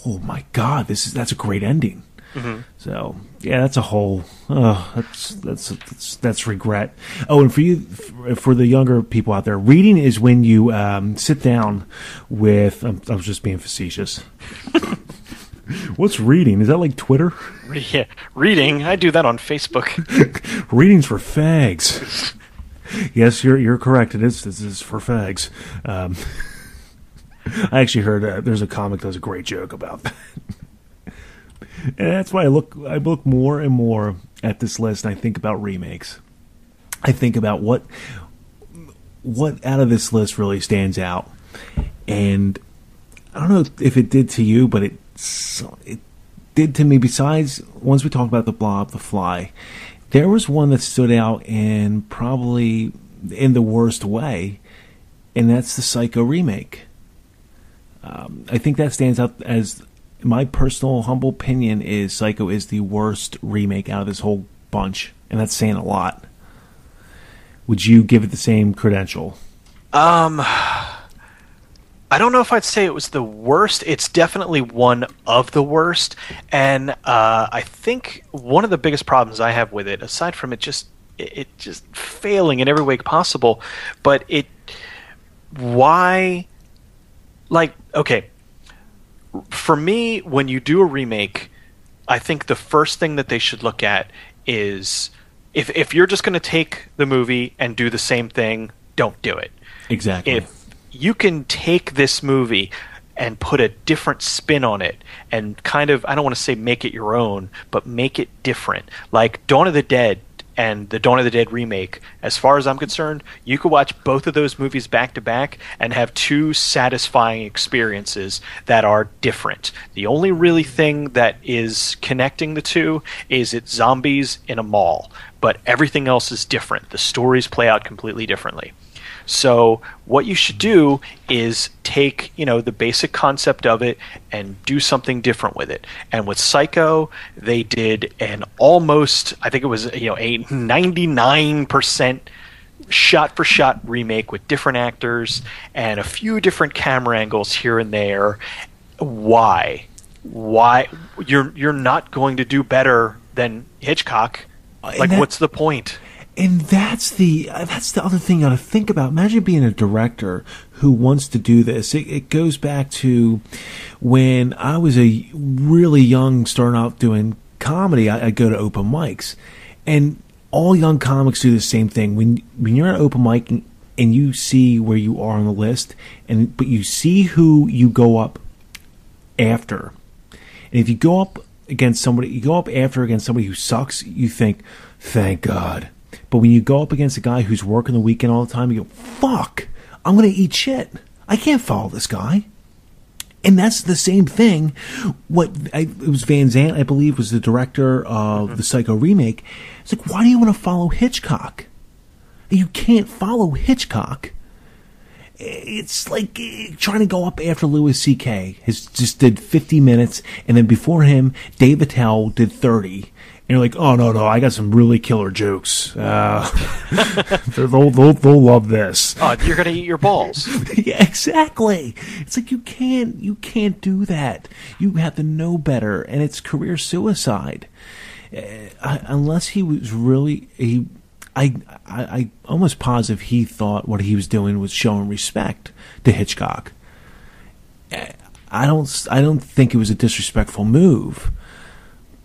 oh my God, that's a great ending. Mm-hmm. So yeah, that's a whole that's regret. Oh, and for the younger people out there, reading is when you sit down with. I was just being facetious. What's reading? Is that like Twitter? Yeah, reading. I do that on Facebook. Reading's for fags. Yes, you're correct. This is for fags. I actually heard there's a comic that does a great joke about that. And that's why I look more and more at this list, and I think about remakes. I think about what out of this list really stands out. And I don't know if it did to you, but it did to me. Besides, once we talked about The Blob, The Fly, there was one that stood out and probably in the worst way, and that's the Psycho remake. I think that stands out as my personal humble opinion is Psycho is the worst remake out of this whole bunch, and that's saying a lot. Would you give it the same credential? I don't know if I'd say it was the worst. It's definitely one of the worst, and I think one of the biggest problems I have with it, aside from it just failing in every way possible, but okay, for me, when you do a remake, I think the first thing that they should look at is if you're just going to take the movie and do the same thing, don't do it. Exactly. If you can take this movie and put a different spin on it and kind of, I don't want to say make it your own, but make it different. Like Dawn of the Dead and the Dawn of the Dead remake, as far as I'm concerned, you could watch both of those movies back to back and have two satisfying experiences that are different. The only really thing that is connecting the two is it's zombies in a mall, but everything else is different. The stories play out completely differently. So what you should do is take, the basic concept of it and do something different with it. And with Psycho, they did an almost, I think it was, a 99% shot-for-shot remake with different actors and a few different camera angles here and there. Why? You're not going to do better than Hitchcock. What's the point? And that's the other thing you got to think about. Imagine being a director who wants to do this. It goes back to when I was a really young, starting out doing comedy. I'd go to open mics, and all young comics do the same thing. When you're at an open mic and you see where you are on the list, but you see who you go up after, and if you go up against somebody, against somebody who sucks, you think, thank God. But when you go up against a guy who's working the weekend all the time, you go, fuck, I'm going to eat shit. I can't follow this guy. And that's the same thing. It was Van Zandt, I believe, was the director of the Psycho remake. It's like, why do you want to follow Hitchcock? You can't follow Hitchcock. It's like trying to go up after Louis C.K. Just did 50 minutes, and then before him, Dave Attell did 30. And you're like, oh, no, I got some really killer jokes. They'll love this. Oh, you're going to eat your balls. Yeah, exactly. It's like you can't do that. You have to know better, and it's career suicide. Unless he was really... I almost positive he thought what he was doing was showing respect to Hitchcock. I don't think it was a disrespectful move.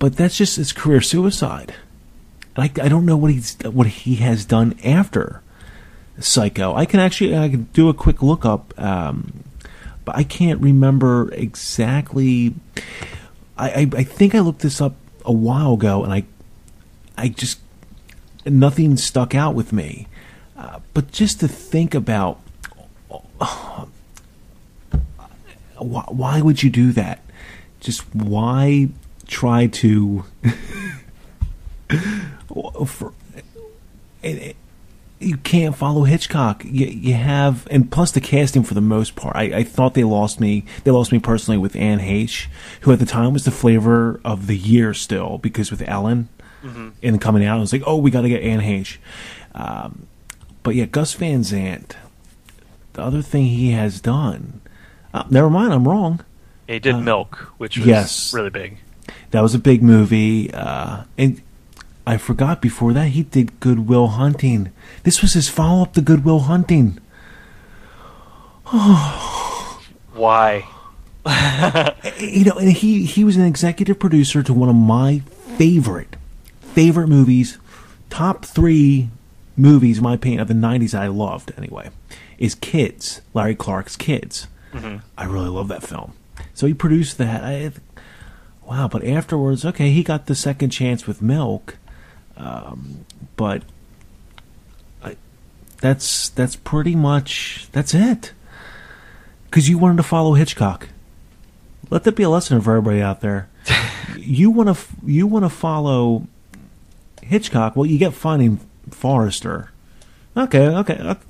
But that's just his career suicide. I don't know what he has done after Psycho. I can do a quick look up, but I can't remember exactly. I think I looked this up a while ago, and I just nothing stuck out with me. But just to think about, why would you do that? Just why? Try to You can't follow Hitchcock. You have, and plus the casting for the most part. I thought they lost me. They lost me personally with Anne Heche, who at the time was the flavor of the year still, because with Ellen and coming out, I was like, oh, we got to get Anne Heche. But yeah, Gus Van Sant. The other thing he has done. Never mind, I'm wrong. He did Milk, which was really big. That was a big movie, and I forgot before that he did Good Will Hunting. This was his follow-up to Good Will Hunting. Why? And he was an executive producer to one of my favorite movies, top 3 movies, in my opinion, of the 90s I loved, anyway, is Kids, Larry Clark's Kids. I really love that film. So he produced that. Wow, but afterwards, okay, he got the second chance with Milk. But that's pretty much, that's it. Because you wanted to follow Hitchcock. Let that be a lesson for everybody out there. You want to follow Hitchcock. Well, you get Finding Forrester. Okay,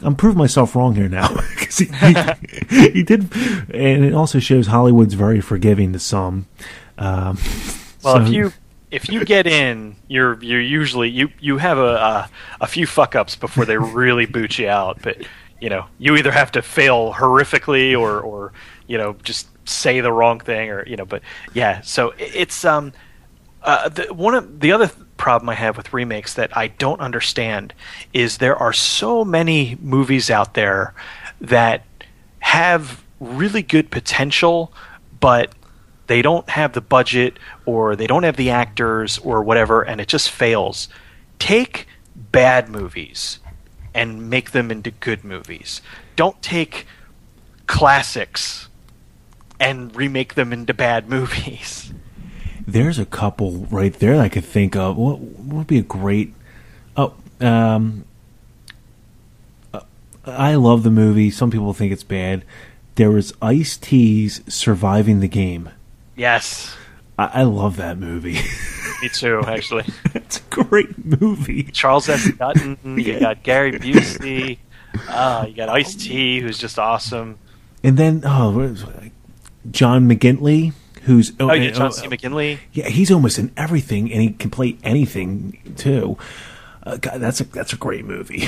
I'm proving myself wrong here now. Because he did, and it also shows Hollywood's very forgiving to some. Well, if you get in, you're usually you have a few fuck ups before they really boot you out. But you either have to fail horrifically or just say the wrong thing, or But yeah, so it's one of the other problem I have with remakes that I don't understand is there are so many movies out there that have really good potential, but they don't have the budget or they don't have the actors or whatever, and it just fails. Take bad movies and make them into good movies. Don't take classics and remake them into bad movies. There's a couple right there I could think of. What would be a great... I love the movie. Some people think it's bad. There was Ice-T's Surviving the Game. Yes. I love that movie. Me too, actually. It's a great movie. Charles S. Dutton, you got Gary Busey, you got Ice-T, who's just awesome. And then, John McGinley, who's... John C. McGinley. Yeah, he's almost in everything, and he can play anything, too. God, that's a great movie.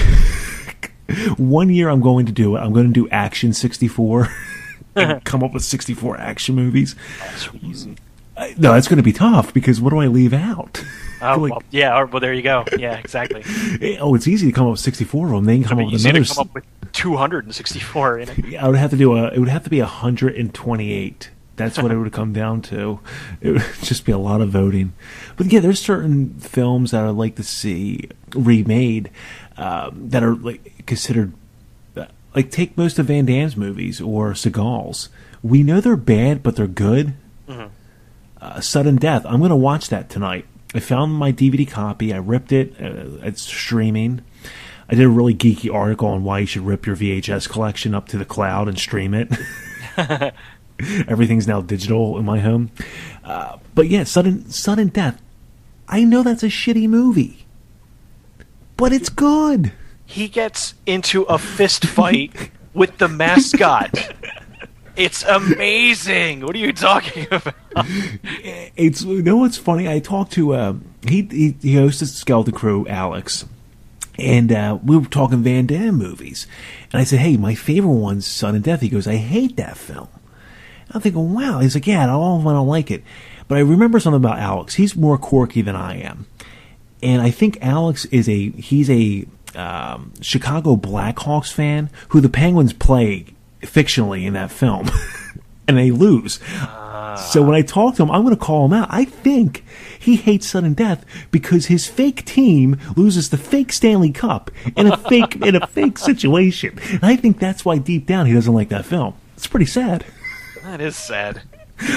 One year I'm going to do it. I'm going to do Action 64 and come up with 64 action movies. That's easy. No, it's going to be tough because what do I leave out? Well, there you go. Yeah, exactly. It's easy to come up with 64 of them. They can come up with another. Come up with 264 in it. I would have to do it would have to be 128. That's what it would come down to. It would just be a lot of voting. But yeah, there's certain films that I'd like to see remade that are like considered like take most of Van Damme's movies or Seagal's. We know they're bad, but they're good. Mm-hmm. Sudden Death. I'm going to watch that tonight. I found my DVD copy. I ripped it. It's streaming. I did a really geeky article on why you should rip your VHS collection up to the cloud and stream it. Everything's now digital in my home. But yeah, Sudden Death. I know that's a shitty movie, but it's good. He gets into a fist fight with the mascot. It's amazing. What are you talking about? It's what's funny? I talked to he hosts the Skeleton Crew, Alex, and we were talking Van Damme movies, and I said, "Hey, my favorite one's Sudden Death." He goes, "I hate that film." I'm thinking, wow. He's like, yeah, all of them I don't like it. But I remember something about Alex. He's more quirky than I am. And I think Alex he's a Chicago Blackhawks fan who the Penguins play fictionally in that film. And they lose. So when I talk to him, I'm going to call him out. I think he hates Sudden Death because his fake team loses the fake Stanley Cup in a fake situation. And I think that's why deep down he doesn't like that film. It's pretty sad. That is sad.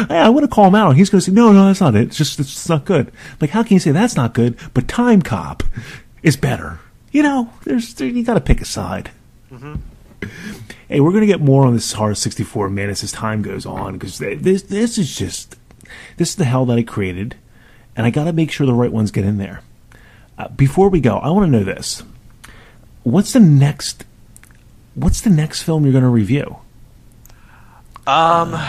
I want to call him out, and he's going to say, no, that's not it. It's not good. Like, how can you say that's not good, but Time Cop is better? You got to pick a side. Mm-hmm. Hey, we're going to get more on this Horror 64 Madness as time goes on, because this is the hell that I created, and I got to make sure the right ones get in there. Before we go, I want to know this. What's the next film you're going to review? To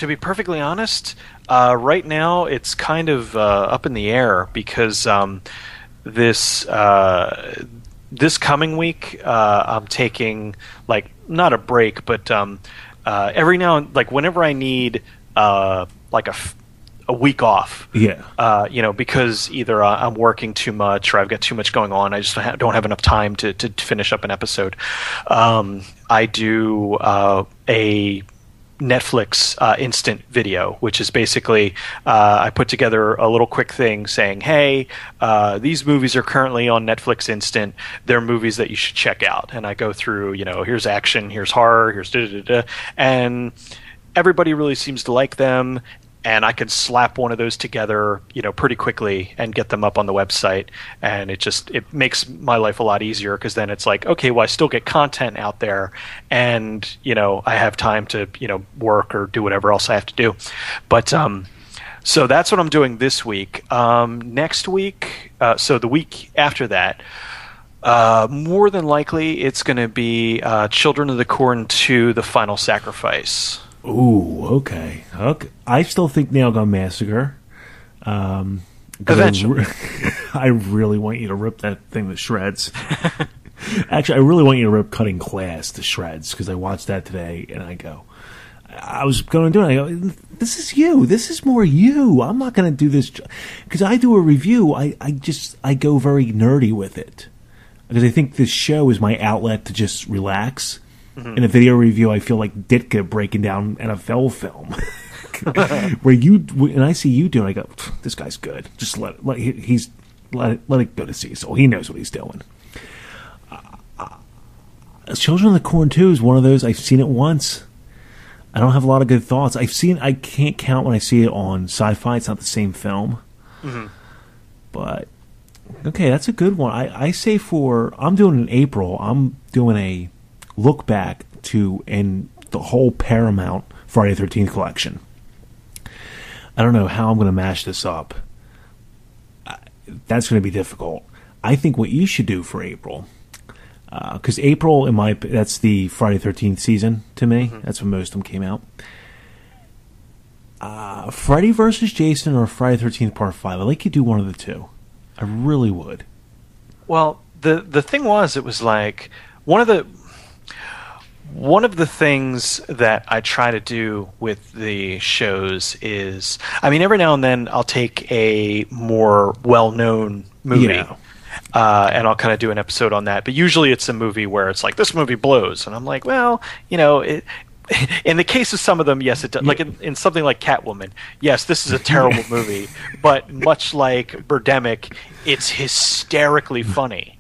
be perfectly honest, right now it's kind of up in the air because this coming week I'm taking like not a break, but every now and like whenever I need like a week off, because either I'm working too much or I've got too much going on, I just don't have enough time to finish up an episode. I do a Netflix instant video, which is basically I put together a little quick thing saying, hey, these movies are currently on Netflix instant. They're movies that you should check out. And I go through, here's action, here's horror, here's da-da-da-da. And everybody really seems to like them. And I can slap one of those together, pretty quickly and get them up on the website. And it makes my life a lot easier because then it's like, okay, well, I still get content out there and, I have time to, work or do whatever else I have to do. But so that's what I'm doing this week. Next week, so the week after that, more than likely it's going to be Children of the Corn 2, The Final Sacrifice. Ooh, okay. I still think Nail Gun Massacre. Eventually. I really want you to rip that thing to shreds. Actually, I really want you to rip Cutting Class to shreds because I watched that today and I was going to do it. I go, this is you. This is more you. I'm not going to do this because I do a review. I go very nerdy with it because I think this show is my outlet to just relax. In a video review, I feel like Ditka breaking down NFL film, where I see you doing, I go, this guy's good. Just let it go to Cecil. He knows what he's doing. Children of the Corn 2 is one of those. I've seen it once. I don't have a lot of good thoughts. I can't count when I see it on Sci-Fi. It's not the same film, but okay, that's a good one. I say I'm doing in April. I'm doing a look back to and the whole Paramount Friday the 13th collection. I don't know how I'm going to mash this up. That's going to be difficult. I think what you should do for April, because April, that's the Friday the 13th season to me. That's when most of them came out. Freddy vs. Jason or Friday the 13th Part 5. I'd like you to do one of the two. I really would. Well, the thing was, it was like one of the things that I try to do with the shows is, every now and then I'll take a more well-known movie and I'll kind of do an episode on that. But usually it's a movie where it's like, this movie blows. And I'm like, well, in the case of some of them, yes, it does. Like in something like Catwoman, yes, this is a terrible movie. But much like Birdemic, it's hysterically funny.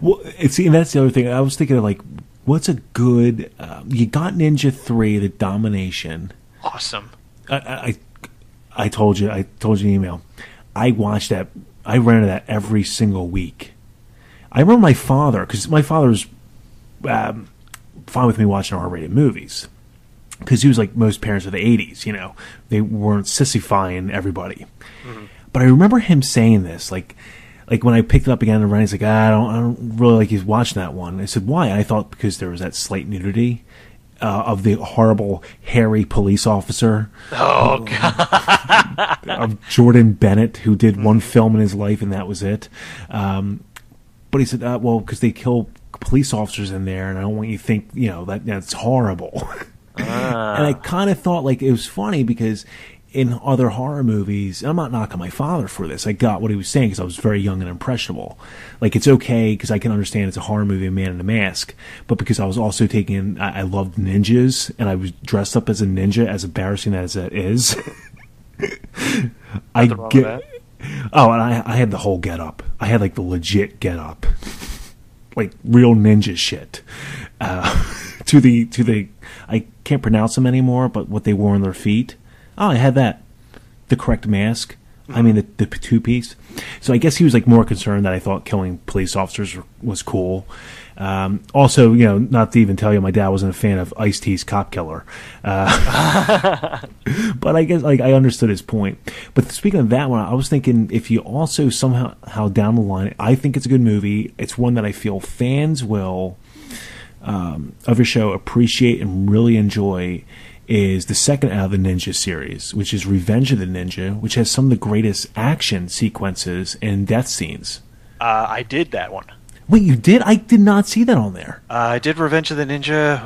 Well, see, and that's the other thing. I was thinking of like, what's a good? You got Ninja 3, The Domination. Awesome. I told you. I told you in email. I watched that. I rented that every single week. I remember my father, because my father's fine with me watching R-rated movies, because he was like most parents of the '80s. They weren't sissifying everybody. But I remember him saying this, like when I picked it up again and ran, he's like, I don't really like you watching that one. I said, why? And I thought because there was that slight nudity of the horrible, hairy police officer. Oh, God. Of Jordan Bennett, who did one film in his life, and that was it. But he said, well, because they kill police officers in there, and I don't want you to think, that's horrible. And I kind of thought, like, it was funny because in other horror movies, I'm not knocking my father for this. I got what he was saying because I was very young and impressionable. Like, it's okay because I can understand it's a horror movie, A Man in a Mask. But because I was also I loved ninjas, and I was dressed up as a ninja, as embarrassing as that is. And I had the whole get up. I had like the legit get up, like real ninja shit. To the I can't pronounce them anymore, but what they wore on their feet. Oh, I had that. The correct mask. I mean, the two-piece. So I guess he was like more concerned that I thought killing police officers was cool. Also, not to even tell you, my dad wasn't a fan of Ice-T's Cop Killer. But I guess I understood his point. But speaking of that one, I was thinking if you also somehow down the line, I think it's a good movie. It's one that I feel fans will of your show appreciate and really enjoy. Is the second out of the Ninja series, which is Revenge of the Ninja, which has some of the greatest action sequences and death scenes. I did that one. Wait, you did? I did not see that on there. I did Revenge of the Ninja.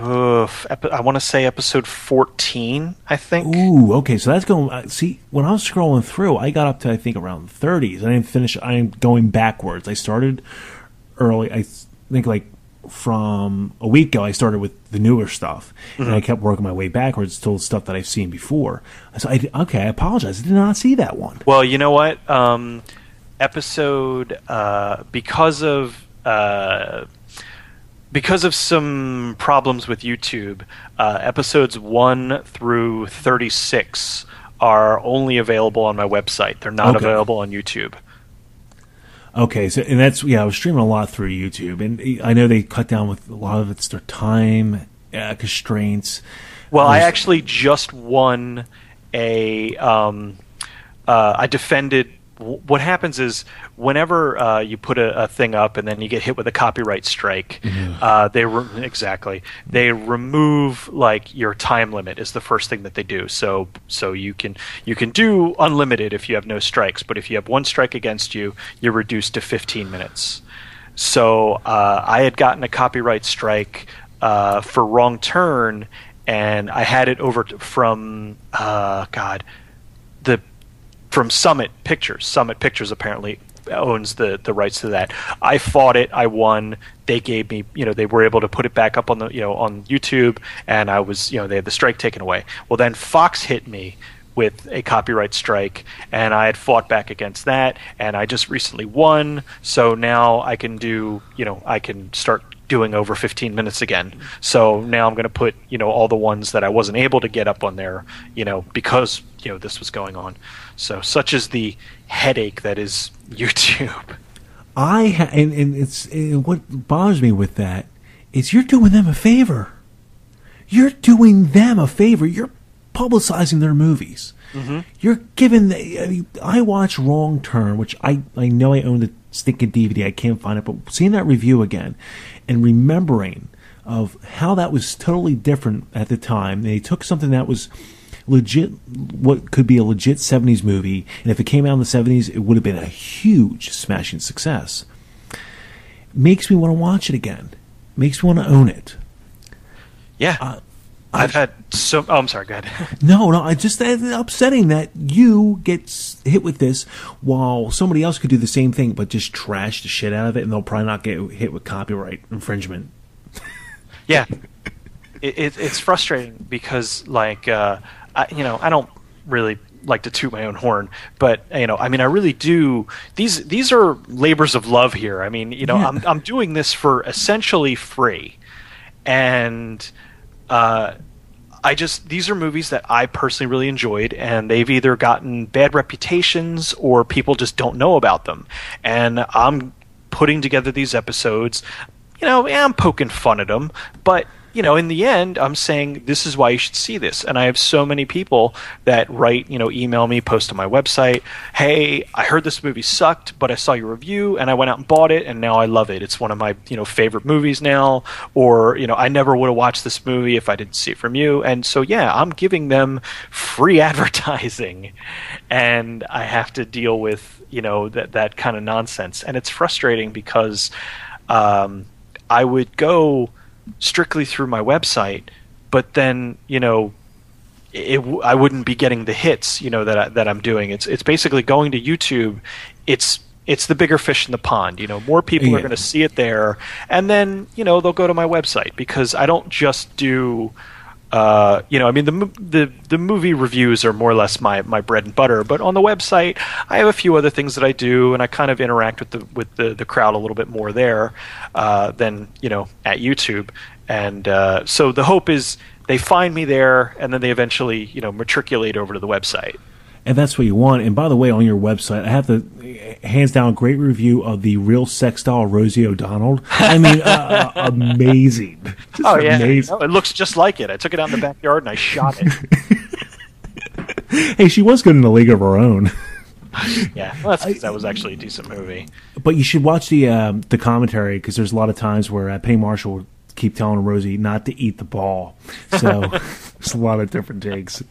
I want to say episode 14, I think. Ooh, okay. So that's going. See, when I was scrolling through, I got up to I think around 30s. I didn't finish. I am going backwards. I started early. I think like from a week ago, I started with the newer stuff, and I kept working my way backwards to stuff that I've seen before. So I apologize. I did not see that one. Well, you know what? Episode because of some problems with YouTube, episodes 1 through 36 are only available on my website. They're not available on YouTube. Okay, so and that's I was streaming a lot through YouTube, and I know they cut down with a lot of it's their time constraints. Well, I actually just won I defended. What happens is whenever you put a thing up and then you get hit with a copyright strike, they remove like your time limit is the first thing that they do. So you can do unlimited if you have no strikes, but if you have one strike against you, you're reduced to 15 minutes. So I had gotten a copyright strike for Wrong Turn, and I had it over from from Summit Pictures. Summit Pictures apparently owns the rights to that. I fought it. I won. They gave me, they were able to put it back up on the, on YouTube, and I was, they had the strike taken away. Well, then Fox hit me with a copyright strike, and I had fought back against that, and I just recently won. So now I can do, I can start doing over 15 minutes again. So now I'm going to put, all the ones that I wasn't able to get up on there, because, this was going on. So such is the headache that is YouTube. And it's what bothers me with that is you're doing them a favor. You're doing them a favor. You're publicizing their movies. Mm-hmm. You're giving I watched Wrong Turn, which I know I own the stinking DVD. I can't find it, but seeing that review again and remembering of how that was totally different at the time. They took something that was legit, what could be a legit 70s movie, and if it came out in the 70s, it would have been a huge smashing success. Makes me want to watch it again. Makes me want to own it. Yeah. I've had so... Oh, I'm sorry, go ahead. No, I just... It's upsetting that you get hit with this while somebody else could do the same thing but just trash the shit out of it, and they'll probably not get hit with copyright infringement. Yeah. It's frustrating because, like... I don't really like to toot my own horn, but I really do. These are labors of love here. I mean, I'm doing this for essentially free, and these are movies that I personally really enjoyed, and they've either gotten bad reputations or people just don't know about them. And I'm putting together these episodes. I'm poking fun at them, but in the end, I'm saying this is why you should see this. And I have so many people that write, email me, post on my website, hey, I heard this movie sucked, but I saw your review and I went out and bought it and now I love it. It's one of my, favorite movies now. Or, I never would have watched this movie if I didn't see it from you. And so, yeah, I'm giving them free advertising and I have to deal with, that kind of nonsense. And it's frustrating because I would go strictly through my website, but then I wouldn't be getting the hits that I'm doing. It's basically going to YouTube. It's the bigger fish in the pond. More people are going to see it there, and then they'll go to my website because I don't just do. The movie reviews are more or less my bread and butter, but on the website I have a few other things that I do, and I kind of interact with the crowd a little bit more there than at YouTube. And so the hope is they find me there, and then they eventually matriculate over to the website. And that's what you want. And by the way, on your website, I have the hands down great review of the real sex doll Rosie O'Donnell. I mean, amazing. Just amazing. No, it looks just like it. I took it out in the backyard and I shot it. Hey, she was good in A League of Her Own. Yeah, well, that's 'cause that was actually a decent movie. But you should watch the commentary, because there's a lot of times where Penny Marshall would keep telling Rosie not to eat the ball. So there's a lot of different takes.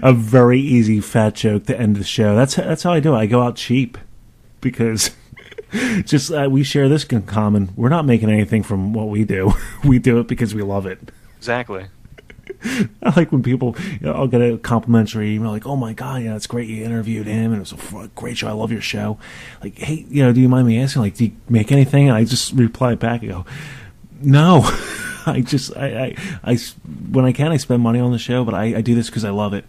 A very easy fat joke to end the show. That's how I do it. I go out cheap because just we share this in common. We're not making anything from what we do. We do it because we love it. Exactly. I like when people, I'll get a complimentary email like, "Oh my God, it's great you interviewed him, and it was a great show. I love your show." Like, hey, do you mind me asking? Like, do you make anything? And I just reply back and go, "No." I when I can, I spend money on the show, but I do this because I love it,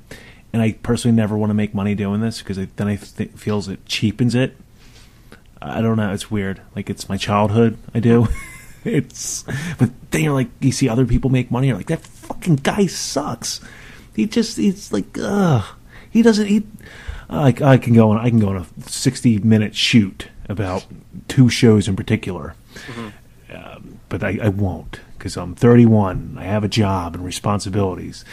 and I personally never want to make money doing this because then I feels it cheapens it. I don't know. It's weird. Like, it's my childhood. I do. But then you're like, you see other people make money. You're like, that fucking guy sucks. He's like, he doesn't. I can go on a 60-minute shoot about 2 shows in particular, but I won't, because I'm 31. I have a job and responsibilities,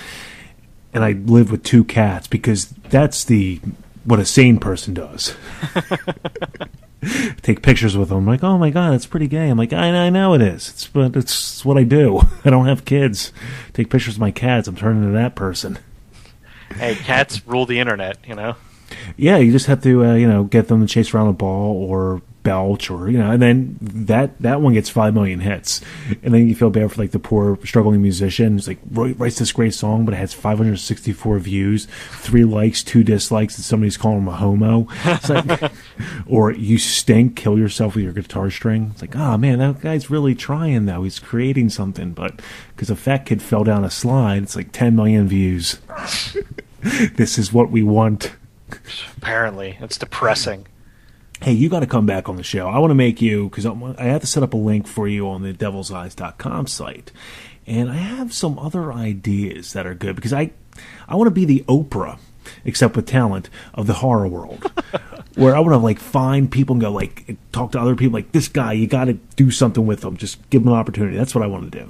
and I live with 2 cats because that's what a sane person does. Take pictures with them. I'm like, oh my God, that's pretty gay. I'm like, I know it is. It's what I do. I don't have kids. Take pictures of my cats. I'm turning into that person. Hey, cats rule the internet, Yeah, you just have to, get them to chase around a ball or belch or, and then that one gets 5 million hits. And then you feel bad for, like, the poor struggling musician who's, like, writes this great song, but it has 564 views, 3 likes, 2 dislikes, and somebody's calling him a homo. It's like, or you stink, kill yourself with your guitar string. It's like, man, that guy's really trying, though. He's creating something. But because a fat kid fell down a slide, it's like 10 million views. This is what we want. Apparently. It's depressing. Hey, you got to come back on the show. I want to make you, because I have to set up a link for you on the devilseyes.com site. And I have some other ideas that are good, because I want to be the Oprah, except with talent, of the horror world. Where I want to, like, find people and go, like, talk to other people, like, this guy, you got to do something with him. Just give him an opportunity. That's what I want to do.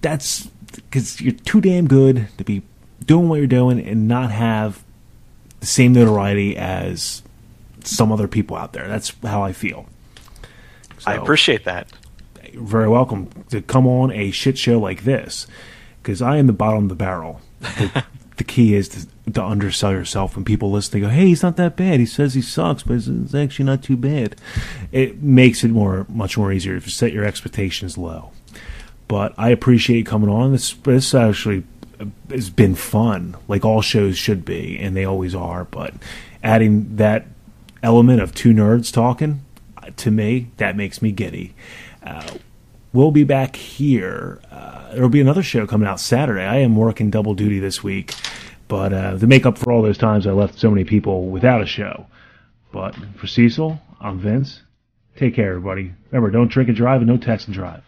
That's because you're too damn good to be doing what you're doing and not have the same notoriety as some other people out there. That's how I feel. So, I appreciate that. You're very welcome to come on a shit show like this, because I am the bottom of the barrel. The key is to undersell yourself. When people listen, they go, "Hey, he's not that bad. He says he sucks, but it's actually not too bad." It makes it much more easier if you set your expectations low. But I appreciate you coming on. This actually has been fun, like all shows should be, and they always are. But adding that element of 2 nerds talking, to me, that makes me giddy. We'll be back here. There'll be another show coming out Saturday. I am working double duty this week, but to make up for all those times I left so many people without a show. But for Cecil, I'm Vince. Take care, everybody. Remember, don't drink and drive, and no text and drive.